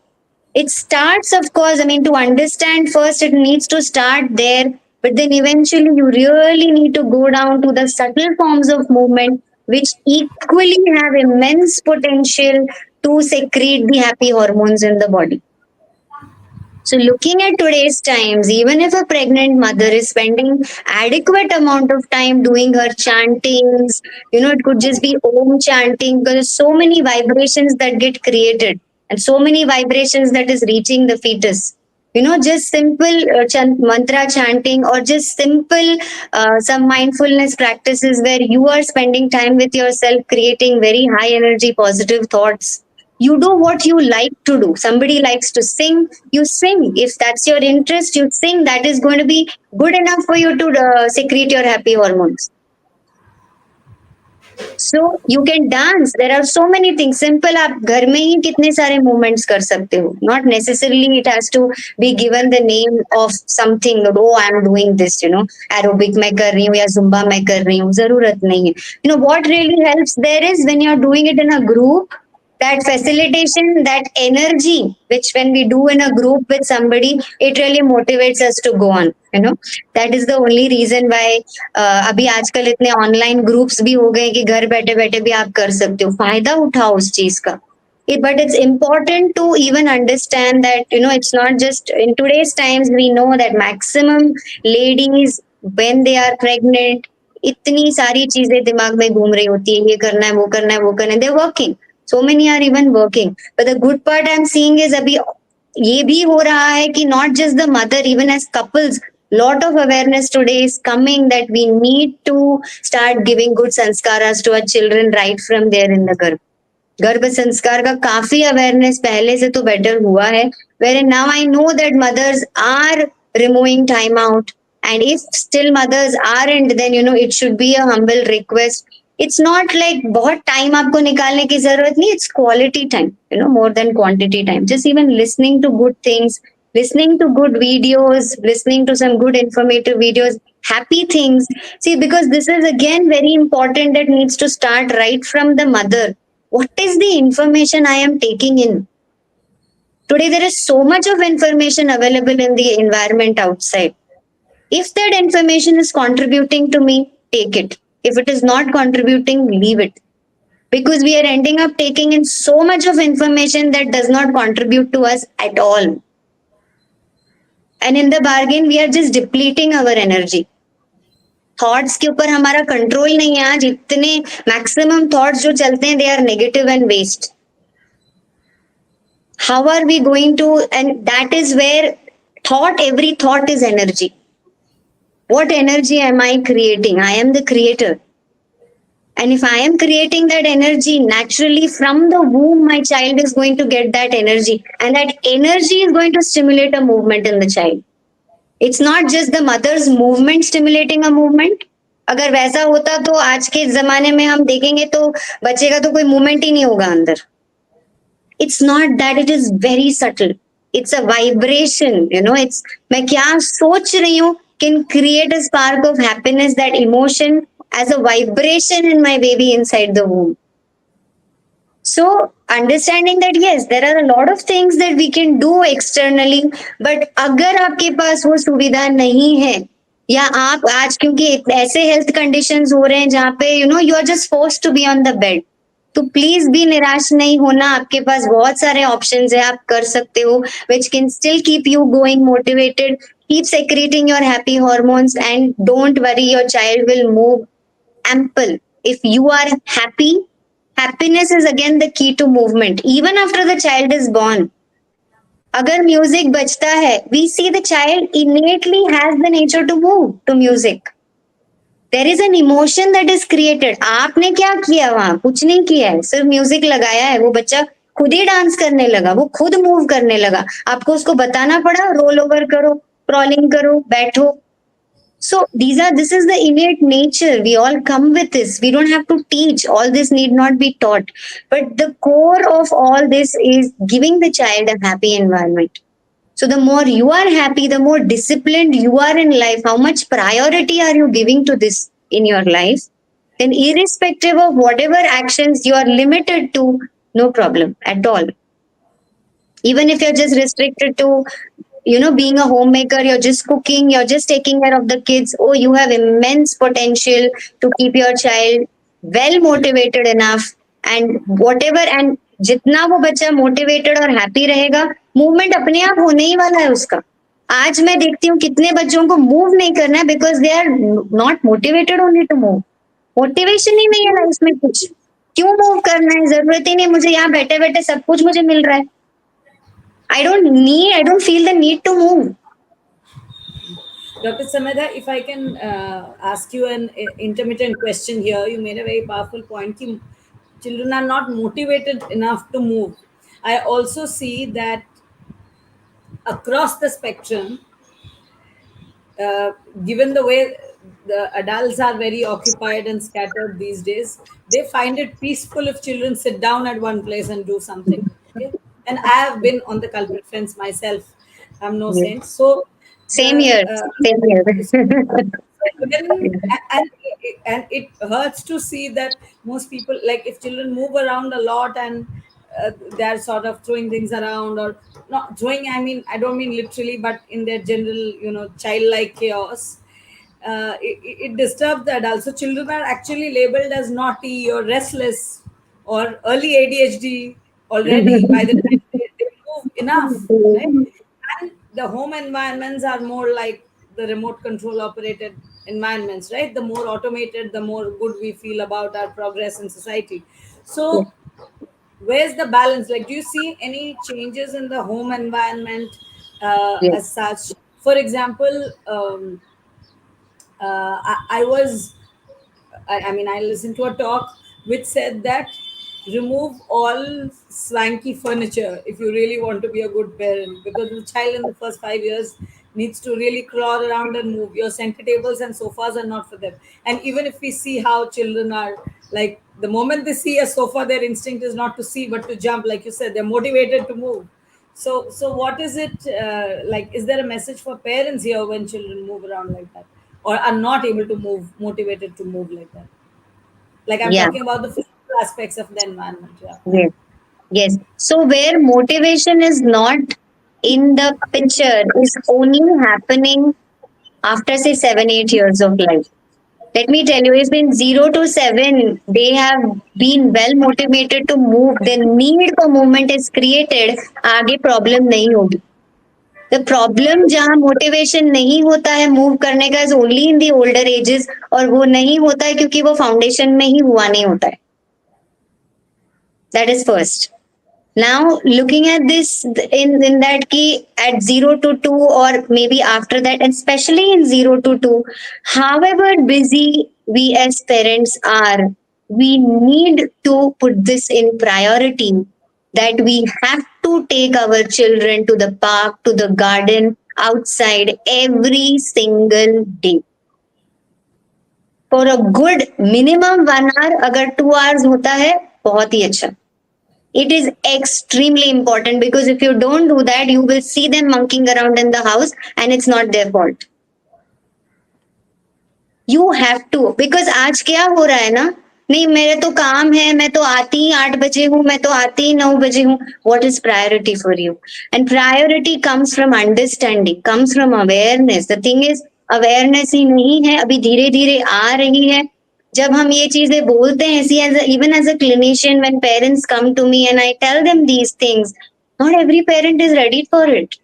it starts, of course, I mean, to understand first, it needs to start there, but then eventually you really need to go down to the subtle forms of movement, which equally have immense potential to secrete the happy hormones in the body. So looking at today's times, even if a pregnant mother is spending adequate amount of time doing her chantings, it could just be om chanting because there's so many vibrations that get created and so many vibrations that is reaching the fetus. Just simple mantra chanting or just simple some mindfulness practices where you are spending time with yourself, creating very high energy, positive thoughts. You do what you like to do. Somebody likes to sing, you sing. If that's your interest, you sing. That is going to be good enough for you to secrete your happy hormones. So you can dance. There are so many things. Simple, आप घर में ही कितने सारे movements कर सकते हो. Not necessarily it has to be given the name of something. Oh, I'm doing this. Aerobic मैं कर रही हूँ या Zumba मैं कर रही हूँ. जरूरत नहीं है. What really helps there is when you're doing it in a group, that facilitation, that energy, which when we do in a group with somebody, it really motivates us to go on. That is the only reason why अभी आजकल इतने online groups भी हो गए कि घर बैठे बैठे भी आप कर सकते हो. फायदा उठाओ उस चीज का. But it's important to even understand that it's not just in today's times. We know that maximum ladies when they are pregnant, इतनी सारी चीजें दिमाग में घूम रही होती है. ये करना है, वो करना है, वो करना है. They're working. So many are even working. But the good part I'm seeing is अभी ये भी हो रहा है कि not just the mother, even as couples, lot of awareness today is coming that we need to start giving good sanskaras to our children right from there in the गर्भ संस्कार का काफी अवेयरनेस पहले से तो बेटर हुआ है. Wherein now I know that mothers are removing time out, and if still mothers aren't, then it should be a humble request. It's not like बहुत टाइम आपको निकालने की जरूरत नहीं. It's quality time, more than quantity time. Just even listening to good things, listening to good videos, listening to some good informative videos, happy things. See, because this is again very important, that needs to start right from the mother. What is the information I am taking in? Today, there is so much of information available in the environment outside. If that information is contributing to me, take it. If it is not contributing, leave it. Because we are ending up taking in so much of information that does not contribute to us at all. And in the bargain, we are just depleting our energy. Thoughts के ऊपर हमारा control नहीं है. आज इतने maximum thoughts जो चलते हैं, they are negative and waste. How are we going to, and that is where every thought is energy. What energy am I creating? I am the creator. And if I am creating that energy, naturally from the womb, my child is going to get that energy. And that energy is going to stimulate a movement in the child. It's not just the mother's movement stimulating a movement. अगर वैसा होता तो आज के जमाने में हम देखेंगे तो बच्चे का तो कोई मूवमेंट ही नहीं होगा अंदर. It's not that. It is very subtle. It's a vibration. It's मैं क्या सोच रही हूँ can create a spark of happiness, that emotion as a vibration in my baby inside the womb. So understanding that yes, there are a lot of things that we can do externally, but अगर आपके पास वो सुविधा नहीं है, या आप आज क्योंकि ऐसे हेल्थ कंडीशंस हो रहे हैं जहाँ पे you are just forced to be on the bed. तो प्लीज भी निराश नहीं होना, आपके पास बहुत सारे ऑप्शंस है, आप कर सकते हो, which can still keep you going motivated, keep secreting your happy hormones, and don't worry, your child will move ample. If you are happy, happiness is again the key to movement even after the child is born. अगर music बजता है, we see the child innately has the nature to move to music. There is an emotion that is created. आपने क्या किया वहां? कुछ नहीं किया है, सिर्फ म्यूजिक लगाया है, वो बच्चा खुद ही डांस करने लगा, वो खुद मूव करने लगा. आपको उसको बताना पड़ा रोल ओवर करो, क्रॉलिंग करो, बैठो. So this is the innate nature. We all come with this. We don't have to teach. All this need not be taught. But the core of all this is giving the child a happy environment. So the more you are happy, the more disciplined you are in life, how much priority are you giving to this in your life, then irrespective of whatever actions you are limited to, no problem at all. Even if you're just restricted to, being a homemaker, you're just cooking, you're just taking care of the kids, oh, you have immense potential to keep your child well motivated enough. And whatever, and जितना वो बच्चा motivated और happy रहेगा, movement अपने आप होने ही वाला है उसका. आज मैं देखती हूँ कितने बच्चों को मूव नहीं करना है because they are not motivated only to move. Motivation ही नहीं है लाइफ में कुछ. क्यों मूव करना है? जरूरत ही नहीं, मुझे यहाँ बैठे बैठे सब कुछ मुझे मिल रहा है. I don't feel the need to move. Dr. Samedha, if I can ask you an intermittent question here, you made a very powerful point. Ki children are not motivated enough to move. I also see that across the spectrum, given the way the adults are very occupied and scattered these days, they find it peaceful if children sit down at one place and do something. Okay, and I have been on the culprit fence myself. I'm no Yes. saint. So Same here. Same here. when, and it hurts to see that most people, like if children move around a lot and they're sort of throwing things around, or not throwing, I mean, I don't mean literally, but in their general, childlike chaos, it disturbs the adults. So children are actually labeled as naughty or restless or early ADHD already by the time they move enough, right? And the home environments are more like the remote control operated environments, right? The more automated, the more good we feel about our progress in society. So where's the balance? Like, do you see any changes in the home environment Yes. as such? For example, I was, I mean, I listened to a talk which said that remove all swanky furniture if you really want to be a good parent, because the child in the first 5 years needs to really crawl around and move. Your center tables and sofas are not for them. And even if we see how children are, like the moment they see a sofa, their instinct is not to see but to jump. Like you said, they're motivated to move. So what is it like? Is there a message for parents here when children move around like that, or are not able to move, motivated to move like that? Like I'm Yeah. talking about the physical aspects of the environment. Yeah. Yes. Yes. So where motivation is not in the picture is only happening after say 7-8 years of life. Let me tell you, if in 0 to 7 they have been well motivated to move, the need for movement is created. आगे problem नहीं होगी. The problem जहाँ motivation नहीं होता है move करने का is only in the older ages, और वो नहीं होता है क्योंकि वो फाउंडेशन में ही हुआ नहीं होता है. That is first. Now looking at this in that key at 0 to 2, or maybe after that, and especially in 0 to 2, however busy we as parents are, we need to put this in priority, that we have to take our children to the park, to the garden, outside every single day. For a good minimum 1 hour, अगर 2 hours होता है बहुत ही अच्छा. It is extremely important, because if you don't do that, you will see them monkeying around in the house and it's not their fault. You have to, because आज क्या हो रहा है ना, नहीं मेरे तो काम है, मैं तो आती ही 8 बजे हूँ, मैं तो आती ही 9 बजे हूँ. What is priority for you? And priority comes from understanding, comes from awareness. The thing is, awareness ही नहीं है, अभी धीरे धीरे आ रही है. जब हम ये चीजें बोलते हैं, see as even as a clinician when parents come to me and I tell them these things, not every parent is ready for it.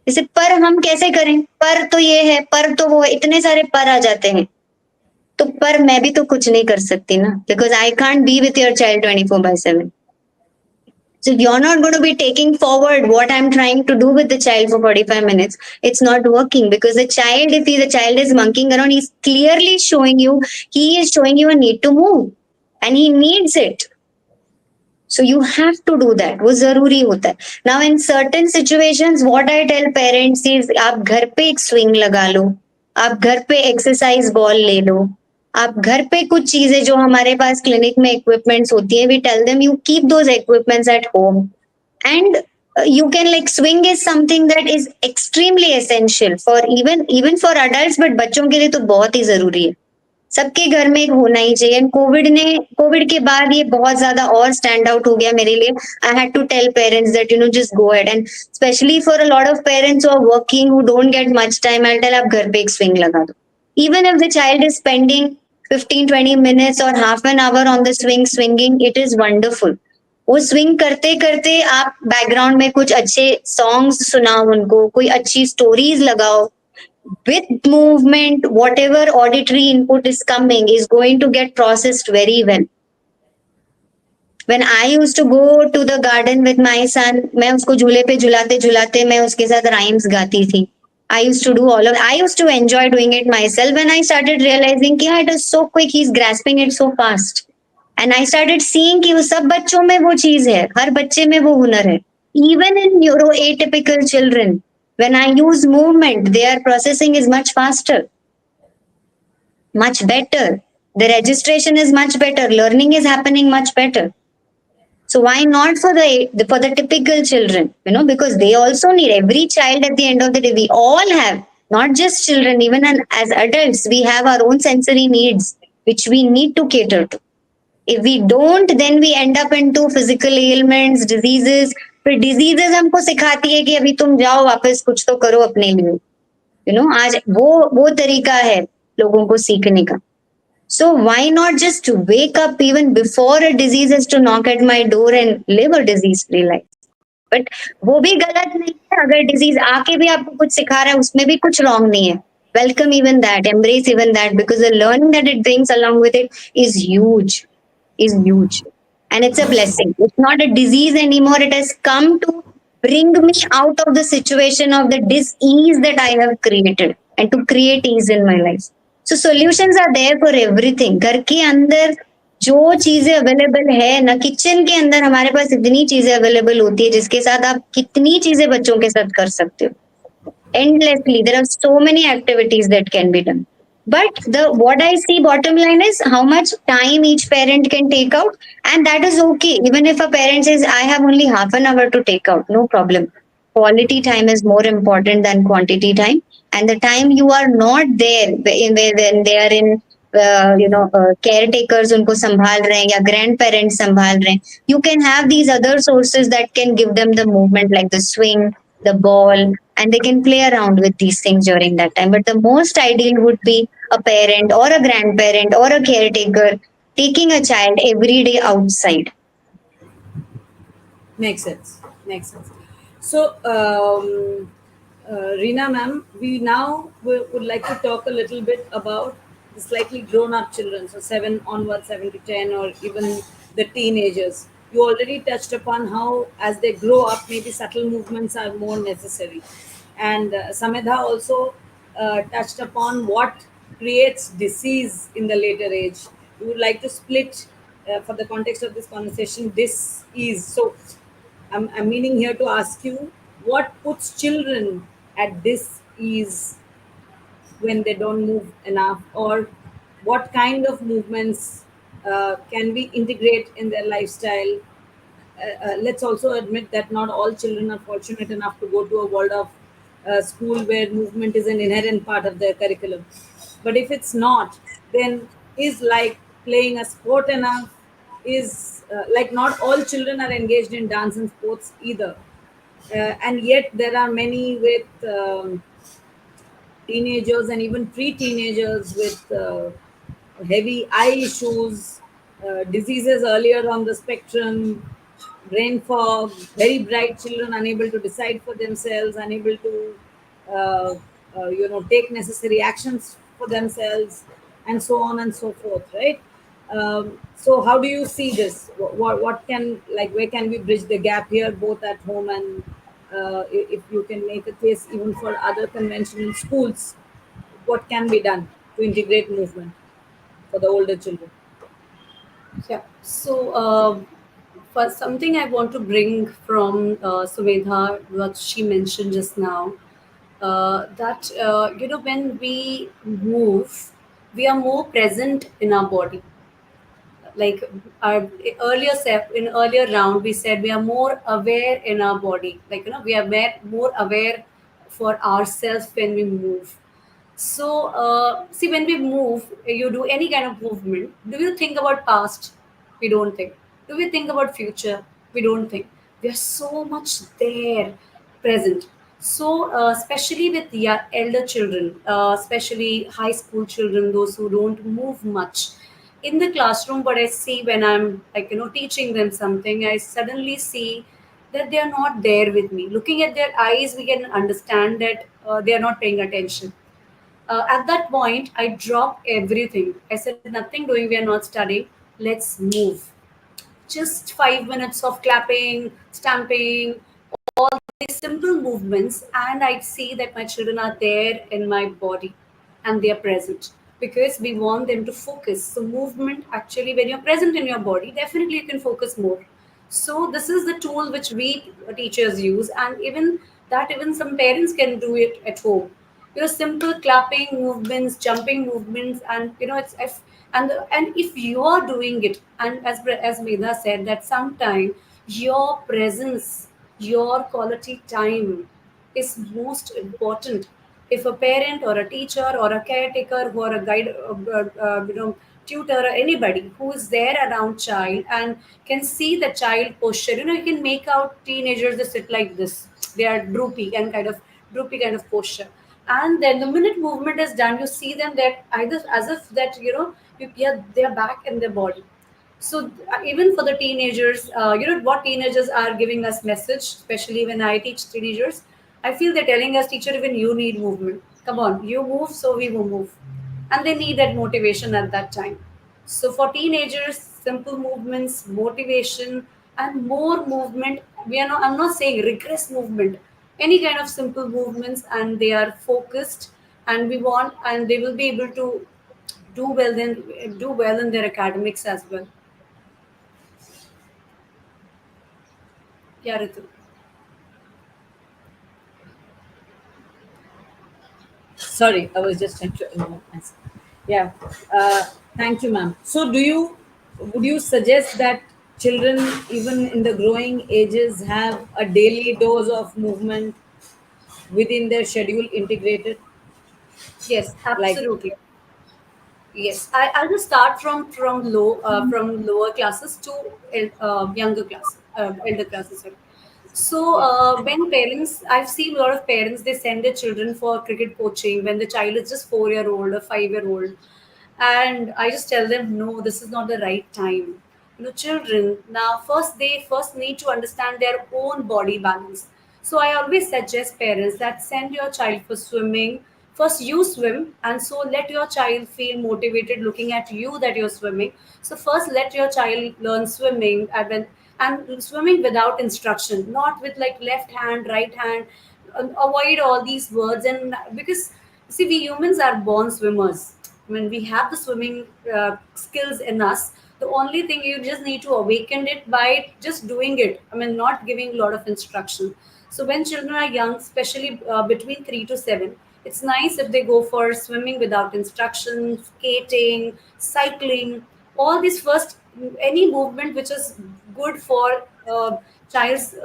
जैसे पर हम कैसे करें, पर तो ये है, पर तो वो है, इतने सारे पर आ जाते हैं. तो पर मैं भी तो कुछ नहीं कर सकती ना, because I can't be with your child 24/7. So you're not going to be taking forward what I'm trying to do with the child for 45 minutes. It's not working because the child is monkeying around, he's clearly showing you, he is showing you a need to move and he needs it. So you have to do that. वो जरूरी होता है. Now in certain situations, what I tell parents is आप घर पे एक swing लगा लो, आप घर पे exercise ball ले लो, आप घर पे कुछ चीजें जो हमारे पास क्लिनिक में equipments होती है, we tell them you keep those equipments at home and you can like swing is something that is extremely essential for even for adults, but बच्चों के लिए तो बहुत ही जरूरी है. सबके घर में एक होना ही चाहिए. एंड कोविड के बाद ये बहुत ज्यादा और स्टैंड आउट हो गया मेरे लिए. I had to tell parents that just go ahead, and specially for a lot of parents who are working, who don't get much time, I tell आप घर पे एक स्विंग लगा दो. Even if the child is spending 15-20 minutes और half an hour on the swinging, it is wonderful. वो swing करते करते आप बैकग्राउंड में कुछ अच्छे सॉन्ग्स सुनाओ उनको, कोई अच्छी स्टोरीज लगाओ. With movement, whatever auditory input is coming is going to get processed very well. When I used to go to the garden with my son, मैं उसको झूले पे झुलाते झुलाते मैं उसके साथ rhymes गाती थी. I used to enjoy doing it myself. When I started realizing कि हाँ, it is so quick, he's grasping it so fast. And I started seeing कि वो सब बच्चों में वो चीज है, हर बच्चे में वो हुनर है. Even in neuroatypical children, when I use movement, their processing is much faster, much better. The registration is much better. Learning is happening much better. So why not for the typical children? Because they also need, every child at the end of the day. We all have, not just children, even as adults, we have our own sensory needs which we need to cater to. If we don't, then we end up into physical ailments, diseases. फिर diseases हमको सिखाती है कि अभी तुम जाओ वापस कुछ तो करो अपने लिए. आज वो तरीका है लोगों को सीखने का. So why not just wake up even before a disease has to knock at my door and live a disease-free life? But वो भी गलत नहीं है. अगर डिजीज आके भी आपको कुछ सिखा रहा है, उसमें भी कुछ रॉन्ग नहीं है. Welcome even that, embrace even that, because the learning that it brings along with it is huge, is huge. And it's a blessing. It's not a disease anymore. It has come to bring me out of the situation of the dis-ease that I have created and to create ease in my life. So solutions are there for everything. घर के अंदर जो चीजें available है ना, kitchen के अंदर हमारे पास इतनी चीजें अवेलेबल होती है जिसके साथ आप कितनी चीजें बच्चों के साथ कर सकते हो. Endlessly, there are so many activities that can be done. But the what I see bottom line is how much time each parent can take out, and that is okay. Even if a parent says I have only half an hour to take out, no problem. Quality time is more important than quantity time, and the time you are not there when they are in caretakers उनको संभाल रहे हैं या grandparents संभाल रहे हैं, you can have these other sources that can give them the movement like the swing, the ball, and they can play around with these things during that time. But the most ideal would be a parent or a grandparent or a caretaker taking a child every day outside. Makes sense. Makes sense. So, Reena ma'am, we now would like to talk a little bit about the slightly grown-up children, so 7 onwards, 7 to 10, or even the teenagers. You already touched upon how, as they grow up, maybe subtle movements are more necessary. And Samedha also touched upon what creates disease in the later age. We would like to split, for the context of this conversation, this is. So, I'm meaning here to ask you what puts children at this ease when they don't move enough, or what kind of movements can we integrate in their lifestyle. Let's also admit that not all children are fortunate enough to go to a world of school where movement is an inherent part of their curriculum. But if it's not, then is like playing a sport enough? Is like not all children are engaged in dance and sports either. And yet there are many with teenagers and even pre-teenagers with heavy eye issues, diseases earlier on the spectrum, brain fog, very bright children unable to decide for themselves, unable to, uh, take necessary actions for themselves, and so on and so forth, right? So, how do you see this? What can, like, where can we bridge the gap here, both at home and if you can make a case even for other conventional schools, what can be done to integrate movement for the older children? Yeah. So, for something I want to bring from Sumedha, what she mentioned just now, that when we move, we are more present in our body. Like our in earlier round, we said we are more aware in our body. Like we are more aware for ourselves when we move. So, see, when we move, you do any kind of movement. Do you think about past? We don't think. Do we think about future? We don't think. We are so much there, present. So, especially with elder children, especially high school children, those who don't move much. In the classroom, what I see when I'm like teaching them something, I suddenly see that they are not there with me. Looking at their eyes, we can understand that they are not paying attention. At that point, I dropped everything. I said, nothing doing, we are not studying. Let's move. Just 5 minutes of clapping, stamping, these simple movements, and I'd see that my children are there in my body and they are present because we want them to focus. So, movement actually, when you're present in your body, definitely you can focus more. So, this is the tool which we teachers use, and even some parents can do it at home. Simple clapping movements, jumping movements, and it's if and if you are doing it, and as Medha said, that sometime your presence, your quality time is most important. If a parent or a teacher or a caretaker or a guide, tutor or anybody who is there around child and can see the child posture, you can make out teenagers they sit like this. They are droopy kind of posture. And then the minute movement is done, you see them that either as if that yeah, they are back in their body. So even for the teenagers, what teenagers are giving us message, especially when I teach teenagers, I feel they're telling us, teacher, even you need movement. Come on, you move, so we will move, and they need that motivation at that time. So for teenagers, simple movements, motivation, and more movement. We are not. I'm not saying regress movement. Any kind of simple movements, and they are focused, and they will be able to do well in their academics as well. Yeah, Ritu. Sorry, I was just trying to answer. Yeah. Uh, Thank you, ma'am. So, would you suggest that children, even in the growing ages, have a daily dose of movement within their schedule integrated? Yes, Like, absolutely. Yes, I'll just start from lower classes to younger classes, elder classes. Sorry. So yeah. when parents, I've seen a lot of parents, they send their children for cricket coaching when the child is just 4 year old or 5 year old, and I just tell them, no, this is not the right time. Children now first need to understand their own body balance. So I always suggest parents that send your child for swimming. First, you swim, and so let your child feel motivated looking at you that you're swimming. So first, let your child learn swimming, and swimming without instruction, not with like left hand, right hand. Avoid all these words, and because see, we humans are born swimmers. When we have the swimming skills in us, the only thing you just need to awaken it by just doing it. I mean, not giving a lot of instruction. So when children are young, especially between 3 to 7, it's nice if they go for swimming without instruction, skating, cycling, all these first, any movement which is good for child's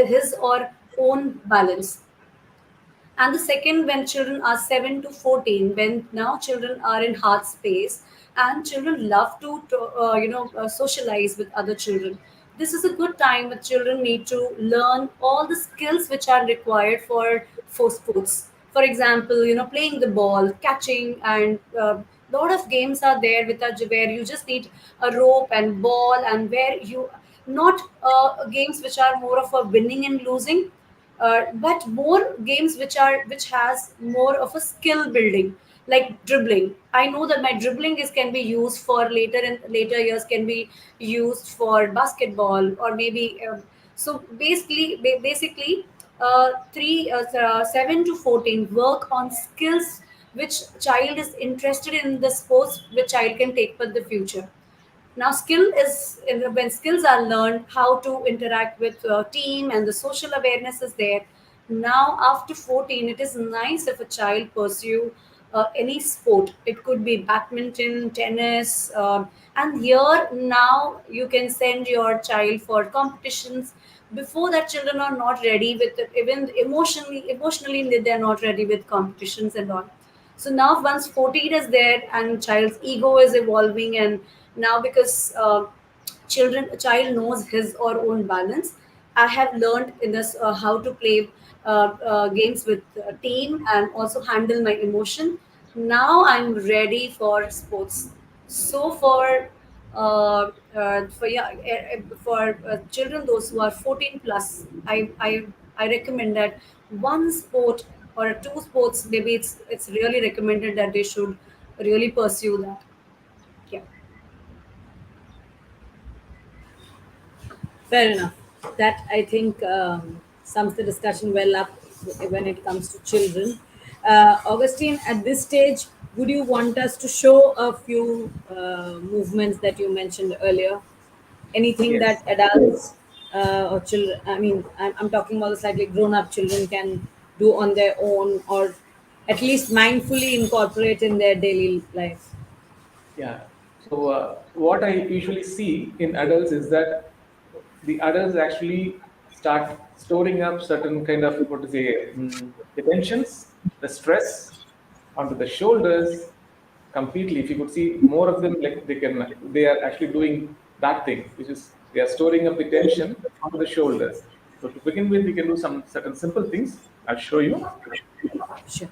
his or own balance. And the second, when children are 7 to 14, when now children are in heart space, and children love to socialize with other children. This is a good time when children need to learn all the skills which are required for sports. For example, playing the ball, catching, and lot of games are there with a where you just need a rope and ball, and where you not games which are more of a winning and losing, but more games which has more of a skill building, like dribbling. I know that my dribbling is can be used for later, in later years can be used for basketball, or maybe so basically basically 7 to 14 work on skills which child is interested in, the sports which child can take for the future. Now skill is when skills are learned, how to interact with team and the social awareness is there. Now after 14 it is nice if a child pursue any sport. It could be badminton, tennis, and here now you can send your child for competitions. Before that, children are not ready with it, even emotionally they are not ready with competitions and all. So now once 14 is there and child's ego is evolving, and now because a child knows his or own balance. I have learned in this how to play games with team and also handle my emotion. Now I'm ready for sports. So for yeah for children those who are 14 plus, I recommend that one sport or two sports, maybe it's really recommended that they should really pursue that. Yeah. Fair enough. That I think sums the discussion well up when it comes to children. Augustine, at this stage, would you want us to show a few movements that you mentioned earlier? Anything that Yes. adults or children, I mean, I'm talking about the slightly grown up children can do on their own, or at least mindfully incorporate in their daily life? Yeah. So what I usually see in adults is that the adults actually start storing up certain kind of what to say the tensions, the stress onto the shoulders completely. If you could see more of them, like they are actually doing that thing, which is they are storing up the tension onto the shoulders. So to begin with, we can do some certain simple things. I'll show you. Sure.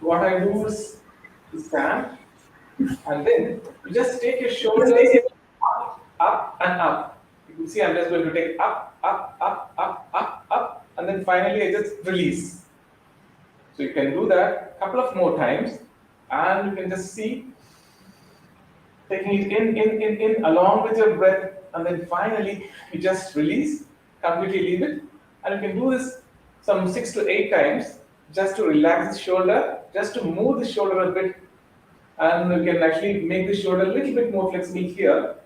What I do is to stand, and then you just take your shoulders up and up. You can see I'm just going to take up, up, up, up, up, up, and then finally I just release. So you can do that a couple of more times, and you can just see taking it in, along with your breath, and then finally you just release, completely leave it, and you can do this some 6 to 8 times just to relax the shoulder, just to move the shoulder a bit, and you can actually make the shoulder a little bit more flexible here,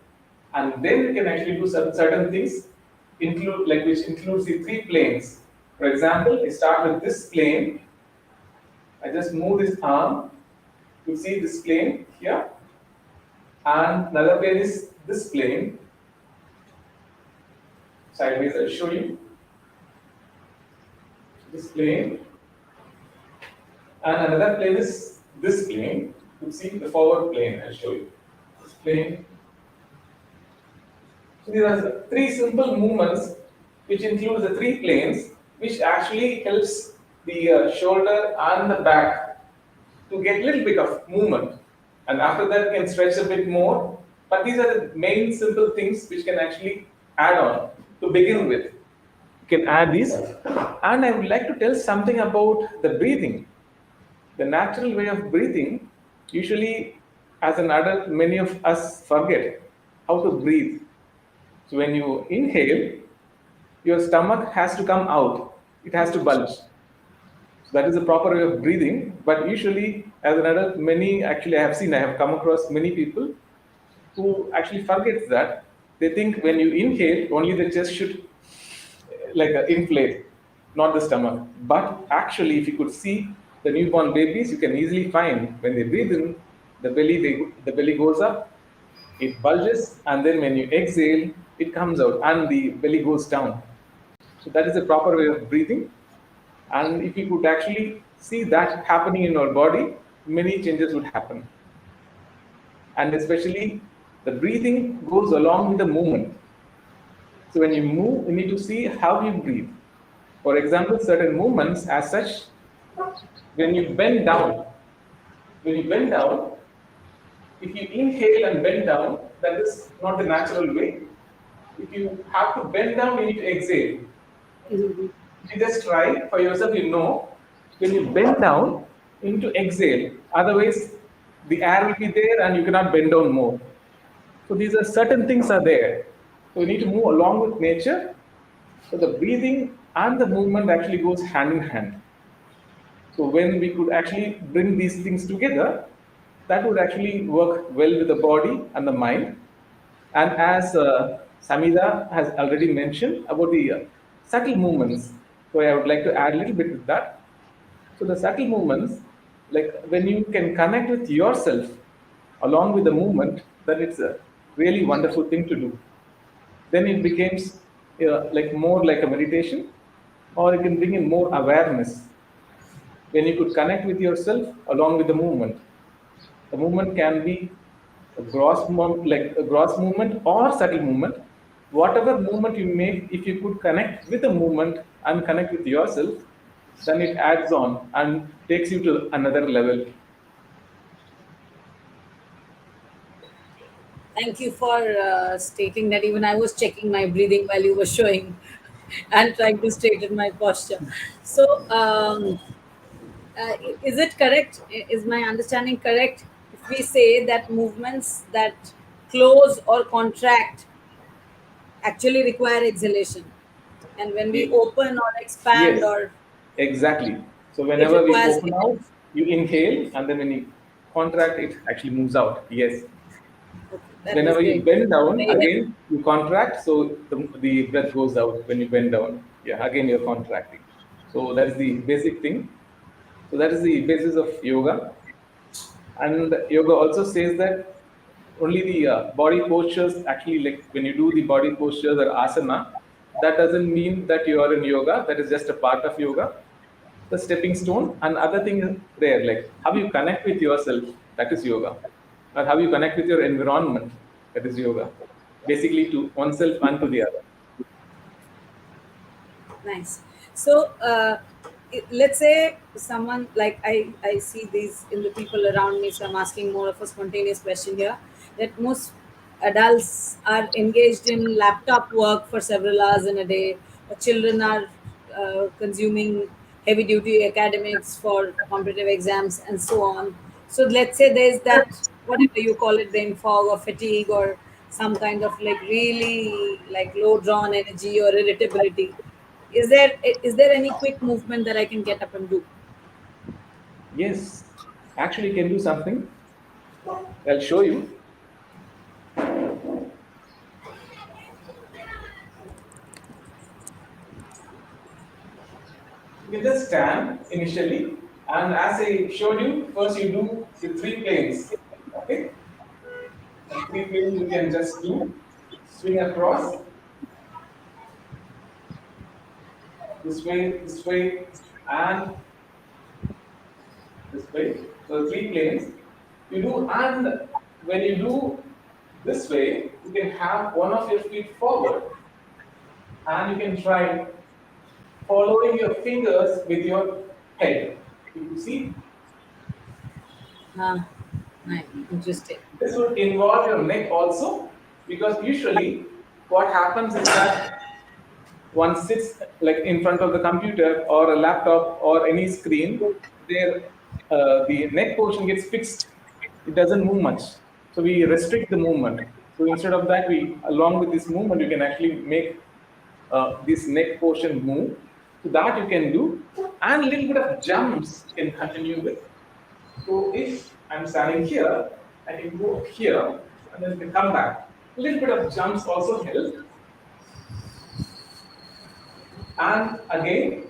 and then you can actually do certain things include like which includes the three planes. For example, I start with this plane. I just move this arm. You see this plane here, and another plane is this plane. Sideways, I'll show you this plane, and another plane is this plane. You see the forward plane. I'll show you this plane. So these are three simple movements which include the three planes, which actually helps the shoulder and the back to get a little bit of movement. And after that, you can stretch a bit more. But these are the main simple things which can actually add on to begin with. You can add these. And I would like to tell something about the breathing. The natural way of breathing, usually as an adult, many of us forget how to breathe. So when you inhale, your stomach has to come out. It has to bulge. So that is the proper way of breathing. But usually, as an adult, many actually I have come across many people who actually forget that. They think when you inhale, only the chest should inflate, not the stomach. But actually, if you could see the newborn babies, you can easily find when they breathe in, the belly goes up, it bulges, and then when you exhale, it comes out and the belly goes down. So that is the proper way of breathing. And if you could actually see that happening in our body, many changes would happen. And especially the breathing goes along with the movement. So when you move, you need to see how you breathe. For example, certain movements as such, when you bend down, When you bend down, if you inhale and bend down, that is not the natural way. If you have to bend down, you need to exhale. Mhm. If you just try for yourself, you know when you bend down, you need to exhale. Otherwise, the air will be there and you cannot bend down more. So these are certain things are there. So we need to move along with nature. So the breathing and the movement actually goes hand in hand. So when we could actually bring these things together, that would actually work well with the body and the mind. And as Samida has already mentioned about the subtle movements, so I would like to add a little bit with that. So the subtle movements, like when you can connect with yourself along with the movement, then it's a really wonderful thing to do. Then it becomes like more like a meditation, or it can bring in more awareness when you could connect with yourself along with the movement. The movement can be like a gross movement or subtle movement. Whatever movement you make, if you could connect with the movement and connect with yourself, then it adds on and takes you to another level. Thank you for stating that. Even I was checking my breathing while you were showing and trying to straighten my posture. So, is it correct? Is my understanding correct if we say that movements that close or contract actually require exhalation, and when we Ye- open or expand, Yes, or exactly. So it whenever we requires open out, retention? you inhale, and then when you contract, it actually moves out. Yes. Okay, that was Whenever you great. bend down, Very helpful. again you contract, so the breath goes out when you bend down. Yeah, again you're contracting. So that is the basic thing. So that is the basis of yoga. And yoga also says that only the body postures actually, like when you do the body postures or asana, that doesn't mean that you are in yoga. That is just a part of yoga, the stepping stone. And other thing is there, like how you connect with yourself, that is yoga, or how you connect with your environment, that is yoga, basically to oneself and to the other. Nice. So, let's say someone like I see these in the people around me. So I'm asking more of a spontaneous question here. That most adults are engaged in laptop work for several hours in a day. Or children are consuming heavy duty academics for competitive exams and so on. So let's say there's that, whatever you call it, brain fog or fatigue or some kind of like really like low drawn energy or irritability. Is there any quick movement that I can get up and do? Yes, actually you can do something. I'll show you. You can just stand initially, and as I showed you, first you do the three planes. Okay, and three planes you can just do swing across this way, and this way. So three planes you do, and when you do this way, you can have one of your feet forward, and you can try following your fingers with your head. You see, Ah, nice. Interesting. this would involve your neck also, because usually what happens is that one sits like in front of the computer or a laptop or any screen, there the neck portion gets fixed. It doesn't move much, so we restrict the movement. So instead of that, we along with this movement, you can actually make this neck portion move. So that you can do, and a little bit of jumps you can continue with. So if I'm standing here, I can go here and then can come back. A little bit of jumps also help. And again,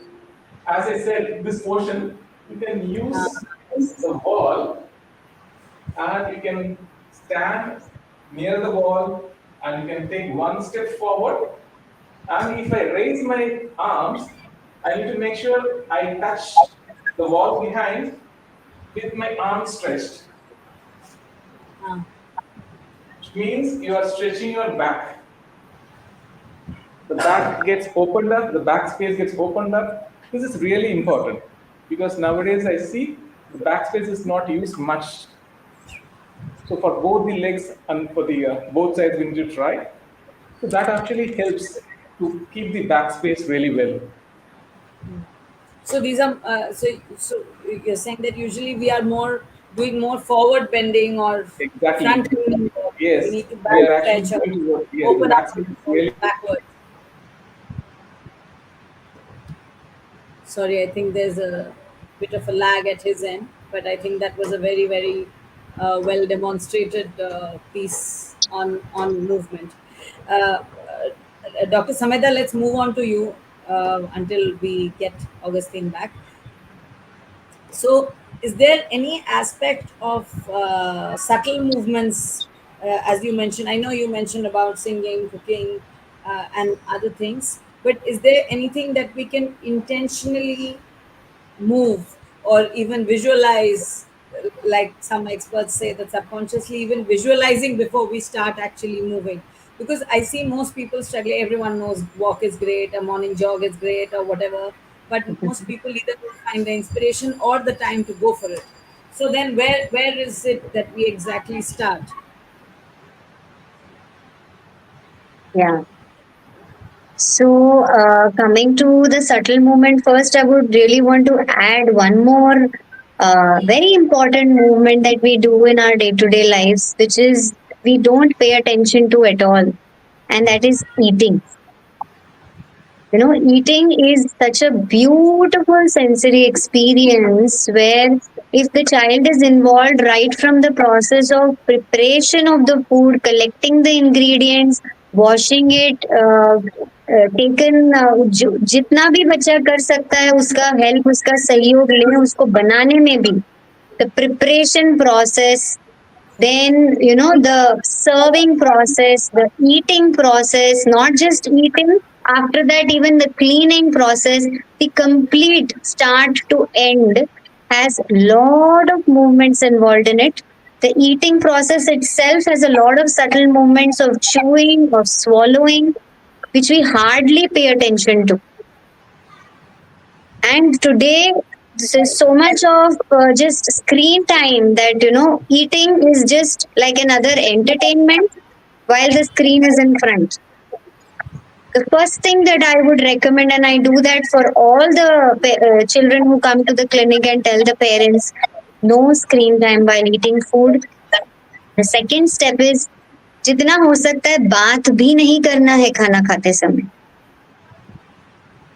as I said, this portion, you can Ah, use the wall, and you can stand near the wall and you can take one step forward. And if I raise my arms, I need to make sure I touch the wall behind with my arms stretched, ah, which means you are stretching your back. The back gets opened up, the back space gets opened up. This is really important because nowadays I see the backspace is not used much. So for both the legs and for the both sides, we need to try. So that actually helps to keep the backspace really well. So these are so you're saying that usually we are more doing more forward bending or front Exactly. bending. We Yes, need to we back are actually stretch or going to work. Yes, the open up backspace is or really backwards. Sorry, I think there's a bit of a lag at his end, but I think that was a very, very well demonstrated piece on movement. Dr. Sameda, let's move on to you until we get Augustine back. So, is there any aspect of subtle movements, as you mentioned? I know you mentioned about singing, cooking, and other things, but is there anything that we can intentionally move or even visualize, like some experts say that subconsciously even visualizing before we start actually moving? Because I see most people struggle. Everyone knows walk is great, a morning jog is great, or whatever, but most people either don't find the inspiration or the time to go for it. So then where is it that we exactly start? Yeah. So, coming to the subtle movement, first, I would really want to add one more very important movement that we do in our day to day lives, which is we don't pay attention to at all, and that is eating. You know, eating is such a beautiful sensory experience where if the child is involved right from the process of preparation of the food, collecting the ingredients, washing it, taken जितना भी बच्चा कर सकता है उसका help उसका सहयोग लें उसको बनाने में भी the preparation process, then the serving process, the eating process, not just eating, after that even the cleaning process, the complete start to end has lot of movements involved in it. The eating process itself has a lot of subtle movements of chewing, of swallowing, which we hardly pay attention to. And today, there's so much of just screen time that eating is just like another entertainment while the screen is in front. The first thing that I would recommend, and I do that for all the children who come to the clinic and tell the parents, no screen time while eating food. The second step is जितना हो सकता है बात भी नहीं करना है खाना खाते समय,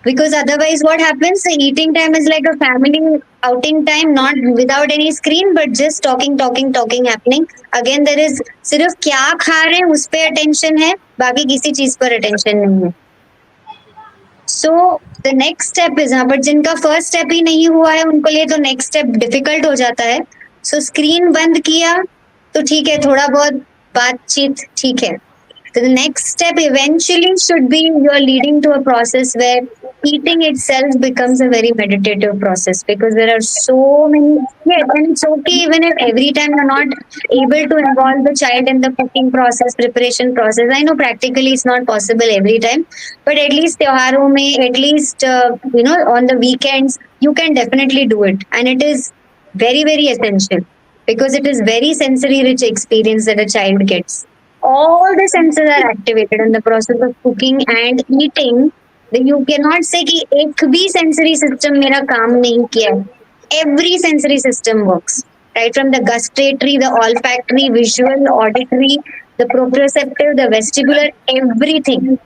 because otherwise what happens, the eating time is like a family outing time, not without any screen but just talking happening. Again there is सिर्फ क्या खा रहे हैं उस पे attention है, बाकी किसी चीज पर attention नहीं है. So the next step is, हाँ, बट जिनका फर्स्ट स्टेप ही नहीं हुआ है उनको लिए तो नेक्स्ट स्टेप डिफिकल्ट हो जाता है. सो स्क्रीन बंद किया तो ठीक है, थोड़ा बहुत बातचीत ठीक है. So the next step eventually should be you're leading to a process where eating itself becomes a very meditative process, because there are so many. Yeah, and it's okay even if every time you're not able to involve the child in the cooking process, preparation process. I know practically it's not possible every time, but at least त्योहारों में, at least on the weekends, you can definitely do it, and it is very essential because it is very sensory rich experience that a child gets. All the senses are activated in the process of cooking and eating. Then you cannot say कि एक भी sensory system मेरा काम नहीं किया है. Every sensory system works, right from the gustatory, the olfactory, visual, auditory, the proprioceptive, the vestibular, everything.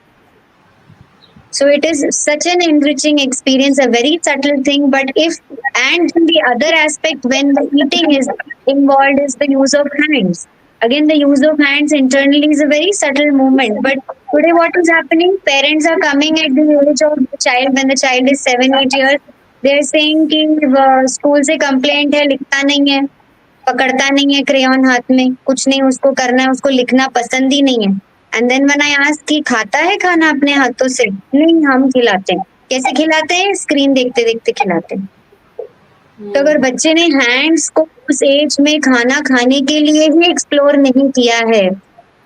So it is such an enriching experience, a very subtle thing. But if, and the other aspect when the eating is involved is the use of hands. Again, the use of hands internally is a very subtle movement. But today, what is happening? Parents are coming at the age of the child when the child is 7, 8 years. They are saying कि school से complaint है, लिखता नहीं है, पकड़ता नहीं है crayon हाथ में, कुछ नहीं उसको करना है, उसको लिखना पसंद ही नहीं है. And then when I ask कि खाता है खाना अपने हाथों से, नहीं हम खिलाते हैं. कैसे खिलाते हैं? स्क्रीन देखते देखते खिलाते हैं. तो अगर बच्चे ने हैंड्स को उस एज में खाना खाने के लिए ही एक्सप्लोर नहीं किया है,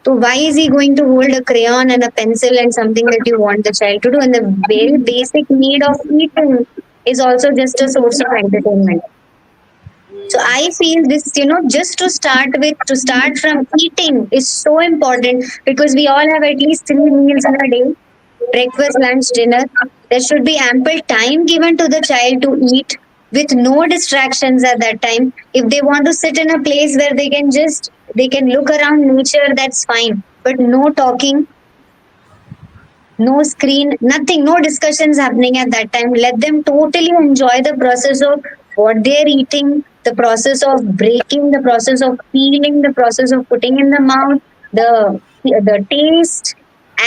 तो why is he going to hold a crayon and a pencil and something that you want the child to do? And the very basic need of eating is also just a source of entertainment. So I feel this, just to start from eating is so important, because we all have at least 3 meals in a day: breakfast, lunch, dinner. There should be ample time given to the child to eat with no distractions at that time. If they want to sit in a place where they can look around nature, that's fine. But no talking, no screen, nothing, no discussions happening at that time. Let them totally enjoy the process of what they're eating, the process of breaking, the process of peeling, the process of putting in the mouth, the taste,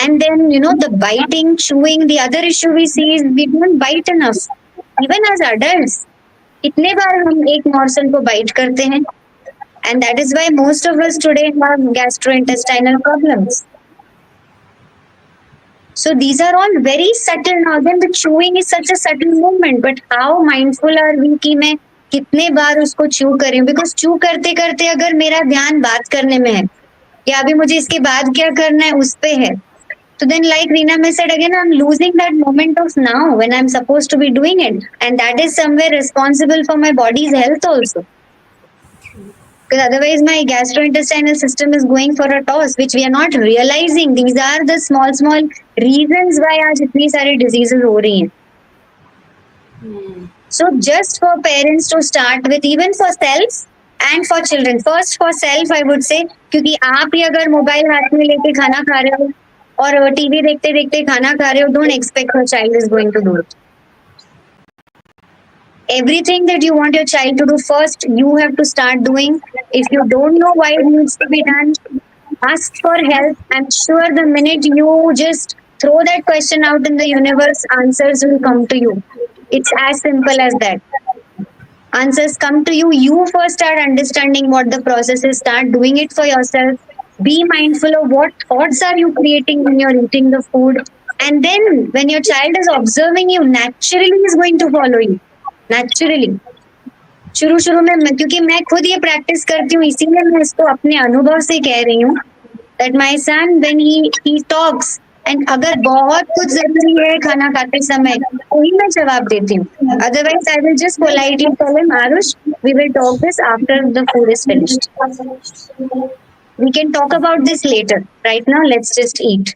and then the biting, chewing. The other issue we see is we don't bite enough, even as adults. कितने बार हम एक morsel को bite करते हैं, and that is why most of us today have gastrointestinal problems. So these are all very subtle. Now then, the chewing is such a subtle movement, but how mindful are we कि मैं कितने बार उसको chew करें? Because chew करते करते अगर मेरा ध्यान बात करने में है या अभी मुझे इसके बाद क्या करना है उस पे है, so then, like Reena may said again, I'm losing that moment of now when I'm supposed to be doing it, and that is somewhere responsible for my body's health also. Because otherwise, my gastrointestinal system is going for a toss, which we are not realizing. These are the small, small reasons why आज इतनी सारी diseases हो रही हैं. So just for parents to start with, even for self and for children. First for self, I would say, क्योंकि आप ही अगर mobile हाथ में लेके खाना खा रहे हो और टीवी देखते देखते खाना खा रहे हो, don't expect your child is going to do it. Everything that you want your child to do, first you have to start doing. If you don't know why it needs to be done, ask for help. I'm sure the minute you just throw that question out in the universe, answers will come to you. It's as simple as that. Answers come to you. You first start understanding what the process is, start doing it for yourself. Be mindful of what thoughts are you creating when you're eating the food. And then when your child is observing you, naturally is going to follow you. Naturally. शुरू शुरू में क्योंकि मैं खुद ये practice करती हूँ, इसीलिए मैं इसको अपने अनुभव से कह रही हूँ that my son when he talks, and अगर बहुत कुछ जरूरी है खाना खाते समय तो ही मैं जवाब देती हूँ, otherwise I will just politely tell him, Arush, we will talk this after the food is finished. We can talk about this later. Right now, let's just eat.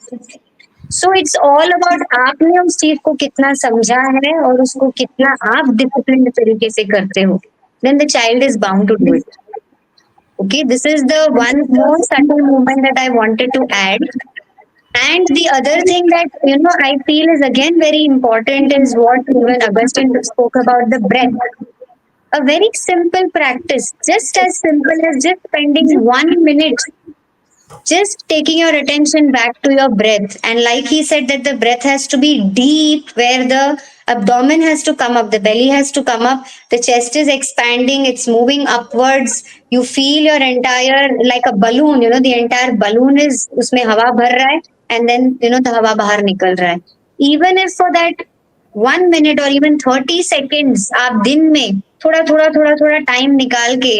So it's all about आपने उस चीज को कितना समझा है और उसको कितना आप डिसिप्लिन तरीके से करते हो. Then the child is bound to do it. Okay, this is the one more subtle movement that I wanted to add. And the other thing that I feel is again very important is what even Augustine spoke about, the breath. A very simple practice, just as simple as just spending 1 minute just taking your attention back to your breath. And like he said, that the breath has to be deep, where the abdomen has to come up, the belly has to come up, the chest is expanding, it's moving upwards. You feel your entire, like a balloon, the entire balloon is उसमें हवा भर रहा है, and then the हवा बाहर निकल रहा है. Even if for that 1 minute or even 30 seconds आप दिन में थोड़ा थोड़ा थोड़ा थोड़ा टाइम निकाल के,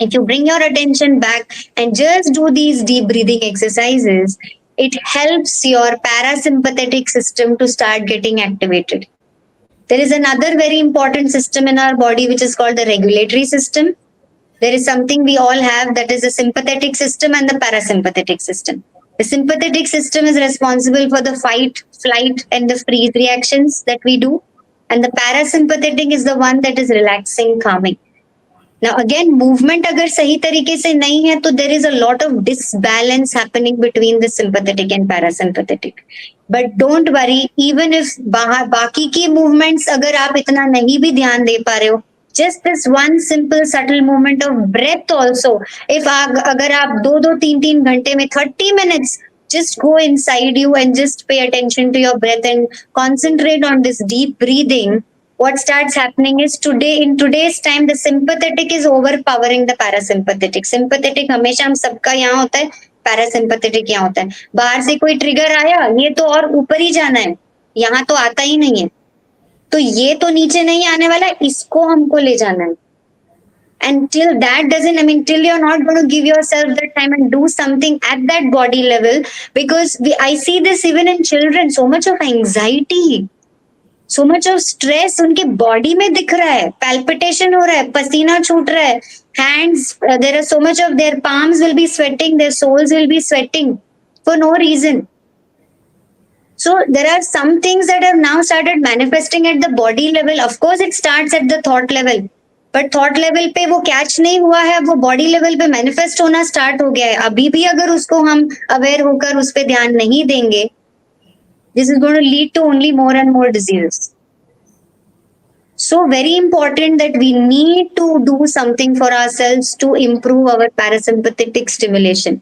if you bring your attention back and just do these deep breathing exercises, it helps your parasympathetic system to start getting activated. There is another very important system in our body which is called the regulatory system. There is something we all have, that is the sympathetic system and the parasympathetic system. The sympathetic system is responsible for the fight, flight, and the freeze reactions that we do. And the parasympathetic is the one that is relaxing, calming. Now again, movement अगर सही तरीके से नहीं है तो there is a lot of disbalance happening between the sympathetic and parasympathetic. But don't worry, even if बाकी की movements अगर आप इतना नहीं भी ध्यान दे पा रहे हो, just this one simple subtle movement of breath also, if अगर आप 2-3 घंटे में 30 minutes just go inside you and just pay attention to your breath and concentrate on this deep breathing, what starts happening is in today's time the sympathetic is overpowering the parasympathetic. Sympathetic हमेशा हम सबका यहाँ होता है, parasympathetic यहाँ होता है. बाहर से कोई ट्रिगर आया, ये तो और ऊपर ही जाना है, यहाँ तो आता ही नहीं है, तो ये तो नीचे नहीं आने वाला है, इसको हमको ले जाना है. And till that doesn't, till you're not going to give yourself the time and do something at that body level, because I see this even in children, so much of anxiety, so much of stress उनके body में दिख रहा है, palpitation हो रहा है, पसीना छूट रहा है, hands, there are so much of their palms will be sweating, their soles will be sweating for no reason. So there are some things that have now started manifesting at the body level. Of course it starts at the thought level, but thought level पे वो catch नहीं हुआ है, अब वो body level पे manifest होना start हो गया है. अभी भी अगर उसको हम अवेयर होकर उस पर ध्यान नहीं देंगे, this is going to lead to only more and more diseases. So very important that we need to do something for ourselves to improve our parasympathetic stimulation.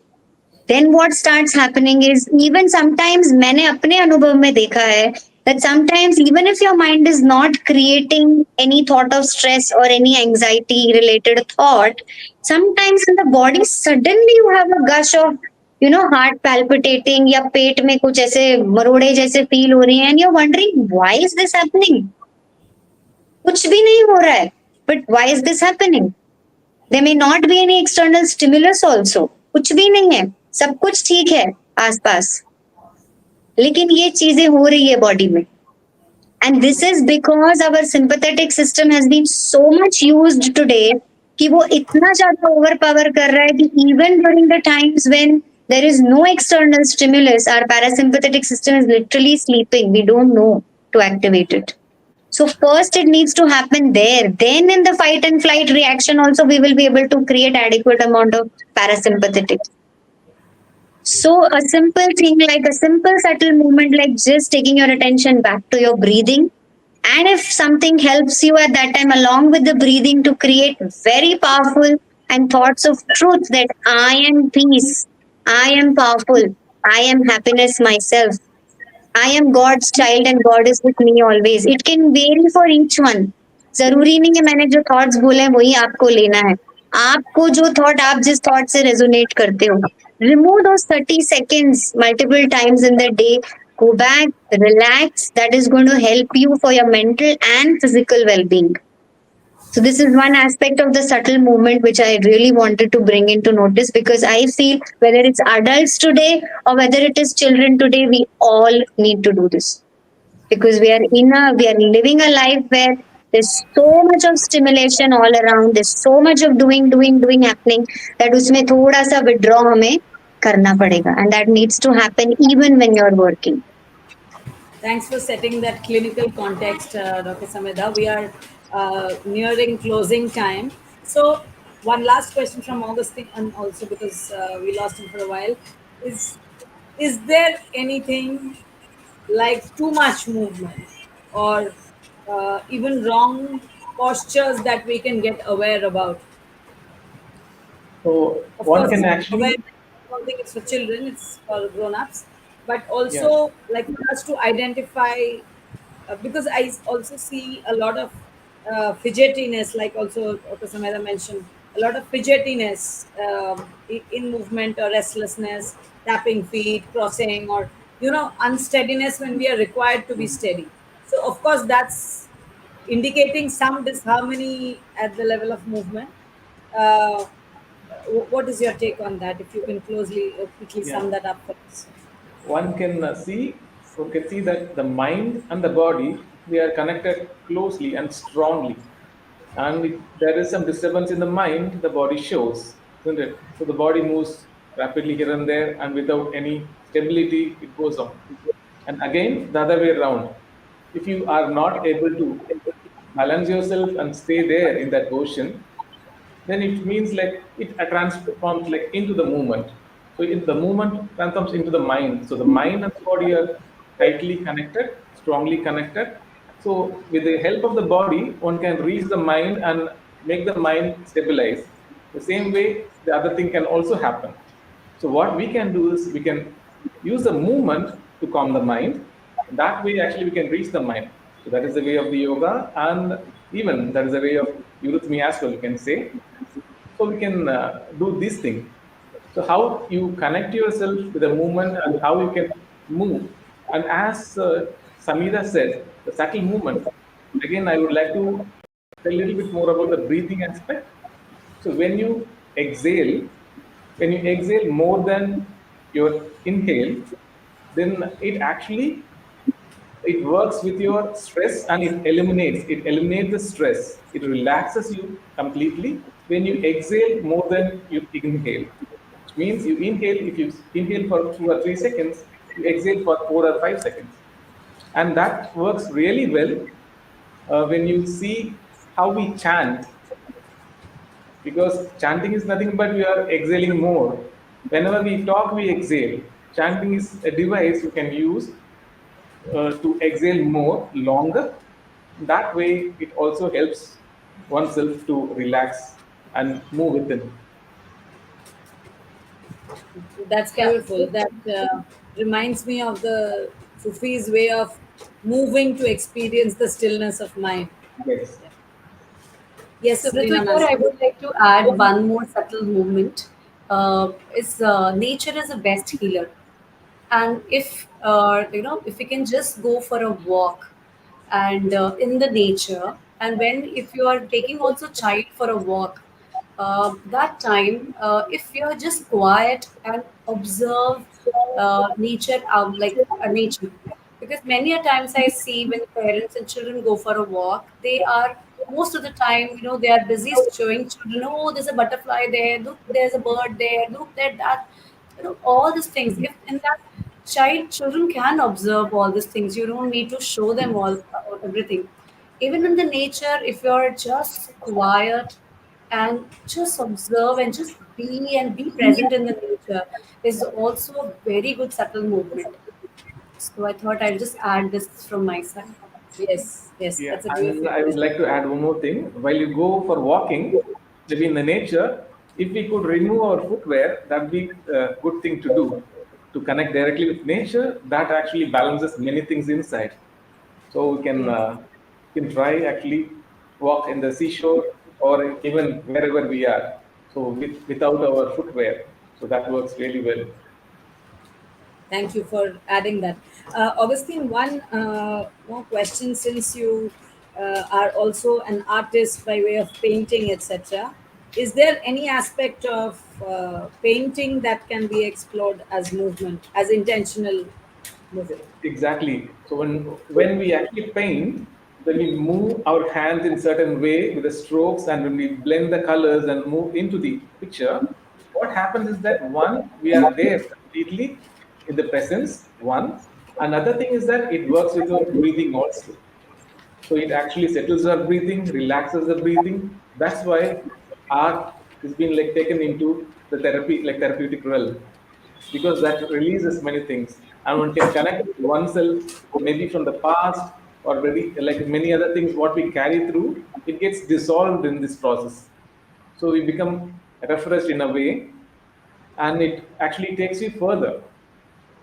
Then what starts happening is, even sometimes मैंने अपने अनुभव में देखा है that sometimes even if your mind is not creating any thought of stress or any anxiety related thought, sometimes in the body suddenly you have a gush of heart palpitating या पेट में कुछ ऐसे मरोड़े जैसे फील हो रही हैं, and you're wondering why is this happening. कुछ भी नहीं हो रहा है, but why is this happening? There may not be any external stimulus also. कुछ भी नहीं है, सब कुछ ठीक है आसपास, लेकिन ये चीजें हो रही है बॉडी में. And this is because our sympathetic system has been so much used today कि वो इतना ज्यादा ओवर पावर कर रहा है कि even during the times when there is no external stimulus, our parasympathetic system is literally sleeping. We don't know to activate it. So first it needs to happen there. Then in the fight and flight reaction also we will be able to create adequate amount of parasympathetic. So a simple thing, like a simple subtle movement, like just taking your attention back to your breathing. And if something helps you at that time along with the breathing to create very powerful and thoughts of truth that I am peace, I am powerful, I am happiness myself, I am God's child and God is with me always. It can vary for each one. जरूरी नहीं है मैंने जो thoughts बोले हैं वही आपको लेना है. आपको जो थॉट, आप जिस थॉट से रेजोनेट करते हो, remove those 30 seconds multiple times in the day. Go back, relax. That is going to help you for your mental and physical well-being. So this is one aspect of the subtle movement which I really wanted to bring into notice, because I feel whether it's adults today or whether it is children today, we all need to do this, because we are living a life where there's so much of stimulation all around. There's so much of doing happening that उसमें थोड़ा सा withdraw हमें करना पड़ेगा, and that needs to happen even when you're working. Thanks for setting that clinical context, Dr. Sameda. We are nearing closing time. So, one last question from Augustine, and also because we lost him for a while, is is there anything like too much movement or even wrong postures that we can get aware about? So Of one course, can actually, awareness, I don't think it's for children, it's for grown-ups. But yeah. also, like for us to identify, because I also see a lot of fidgetiness, like also Dr. Sameda mentioned, a lot of fidgetiness in movement or restlessness, tapping feet, crossing, or unsteadiness when we are required to be steady. So, of course, that's indicating some disharmony at the level of movement. Uh, what is your take on that? If you can quickly Yeah, sum that up for us. one can see that the mind and the body, they are connected closely and strongly. And if there is some disturbance in the mind, the body shows, isn't it? So the body moves rapidly here and there, and without any stability, it goes on. And again, the other way around. If you are not able to balance yourself and stay there in that position, then it means like it transforms like into the movement. So in the movement transforms into the mind. So the mind and the body are tightly connected, strongly connected. So with the help of the body, one can reach the mind and make the mind stabilize. The same way, the other thing can also happen. So what we can do is we can use the movement to calm the mind. That way, actually, we can reach the mind. So that is the way of the yoga, and even that is the way of eurythmy as well. You can say. So we can do this thing. So how you connect yourself with the movement and how you can move. And as Samira said, the subtle movement. Again, I would like to tell a little bit more about the breathing aspect. So when you exhale more than your inhale, then it actually It works with your stress and it eliminates the stress. It relaxes you completely when you exhale more than you inhale. Which means you inhale, if you inhale for 2 or 3 seconds, you exhale for 4 or 5 seconds. And that works really well when you see how we chant, because chanting is nothing but we are exhaling more. Whenever we talk, we exhale. Chanting is a device you can use to exhale more, longer. That way, it also helps oneself to relax and move within. That's Yeah. beautiful. That reminds me of the Sufi's way of moving to experience the stillness of mind. Yes, Yeah. So, Yes, Ritu, Reena here ma'am. I would like to add one more subtle movement. Is nature is the best healer, and if we can just go for a walk, and in the nature, and when if you are taking also child for a walk, that time, if you're just quiet and observe nature, nature, because many a times I see when parents and children go for a walk, they are most of the time, they are busy showing children, oh, there's a butterfly there, look, there's a bird there, look, that, all these things. If in that children can observe all these things, you don't need to show them all everything. Even in the nature, if you're just quiet and just observe and just be present in the nature, is also a very good subtle movement. So I thought I'll just add this from my side. Yes, yes, yeah, that's a and beautiful I would question. like to add one more thing. While you go for walking, maybe in the nature, if we could remove our footwear, that'd be a good thing to do. To connect directly with nature, that actually balances many things inside. So Yes. we can try actually walk in the seashore or even wherever we are. So without our footwear, so that works really well. Thank you for adding that. Augustine, one more question, since you are also an artist by way of painting, etc. Is there any aspect of painting that can be explored as movement, as intentional movement? Exactly. So when we actually paint, when we move our hands in certain way with the strokes and when we blend the colors and move into the picture, what happens is that one, we are there completely in the presence. One, another thing is that it works with our breathing also. So it actually settles our breathing, relaxes the breathing. That's why art is being like taken into the therapy, like therapeutic realm, because that releases many things, and one can connect with oneself maybe from the past or maybe like many other things what we carry through. It gets dissolved in this process, so we become refreshed in a way, and it actually takes you further.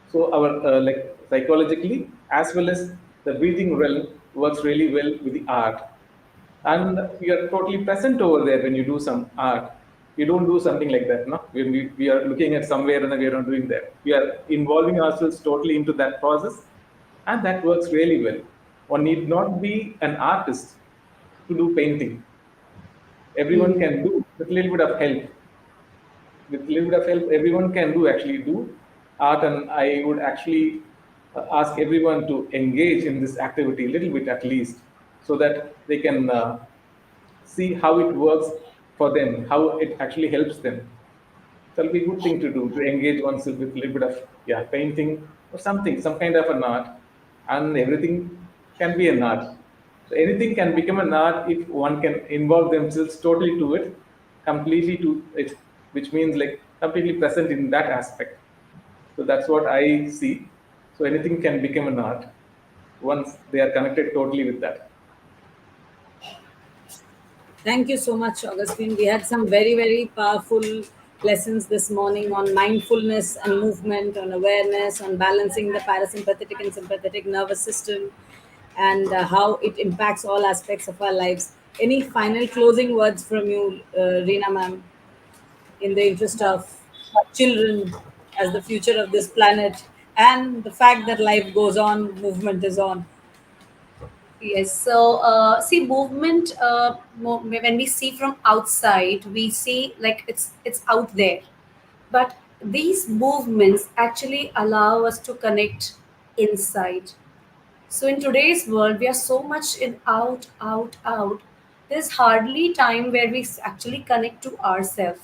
So our like psychologically as well as the breathing realm works really well with the art, and we are totally present over there when you do some art. We don't do something like that, no. When we are looking at somewhere and we are not doing that. We are involving ourselves totally into that process, and that works really well. One need not be an artist to do painting. Everyone can do with a little bit of help. With little bit of help, everyone can do actually do art, and I would actually ask everyone to engage in this activity a little bit at least, so that they can see how it works for them, how it actually helps them. That'll be a good thing to do, to engage oneself with a little bit of, yeah, painting or something, some kind of an art, and everything can be an art. So anything can become an art if one can involve themselves totally to it, completely to it, which means like completely present in that aspect. So that's what I see. So anything can become an art once they are connected totally with that. Thank you so much, Augustine. We had some very, very powerful lessons this morning on mindfulness and movement, on awareness, on balancing the parasympathetic and sympathetic nervous system, and how it impacts all aspects of our lives. Any final closing words from you, Reena ma'am, in the interest of children as the future of this planet, and the fact that life goes on, movement is on? Yes. So, see, movement. When we see from outside, we see like it's out there, but these movements actually allow us to connect inside. So in today's world, we are so much in out, out, out. There's hardly time where we actually connect to ourselves.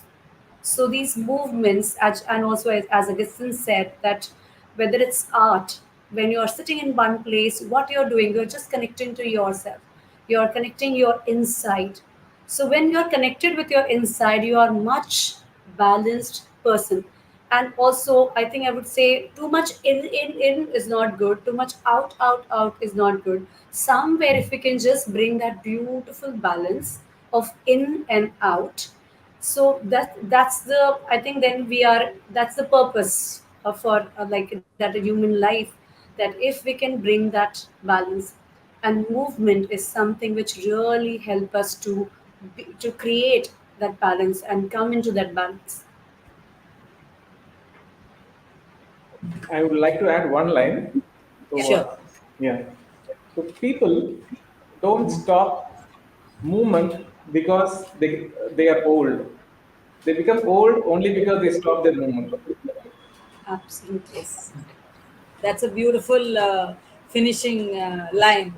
So these movements, and also as Augustine said, that whether it's art, when you're sitting in one place, what you're doing, you're just connecting to yourself. You're connecting your inside. So when you're connected with your inside, you are much balanced person. And also, I think I would say too much in is not good. Too much out, out, out is not good. Somewhere, if we can just bring that beautiful balance of in and out, so that's the, I think then we are, that's the purpose of for like that a human life, that if we can bring that balance, and movement is something which really help us to to create that balance and come into that balance. I would like to add one line. So, Sure. yeah. So people don't stop movement because they are old. They become old only because they stop their movement. Absolutely. Yes. That's a beautiful finishing line.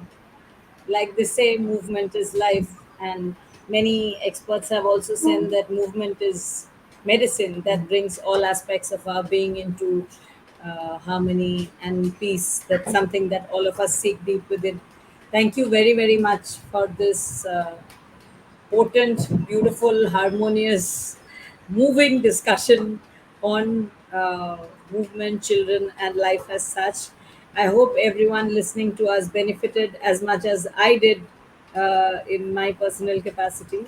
Like they say, movement is life, and many experts have also said that movement is medicine that brings all aspects of our being into harmony and peace. That's something that all of us seek deep within. Thank you very, very much for this potent, beautiful, harmonious, moving discussion on movement, children, and life as such. I hope everyone listening to us benefited as much as I did in my personal capacity.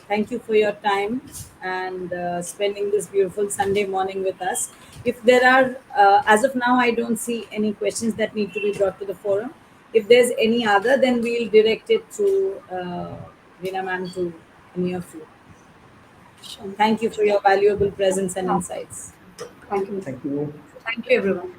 Thank you for your time and spending this beautiful Sunday morning with us. If there are, as of now, I don't see any questions that need to be brought to the forum. If there's any other, then we'll direct it to Veena ma'am to any of you. Sure. Thank you for your valuable presence and Yeah. insights. Thank you. Thank you. Thank you, everyone.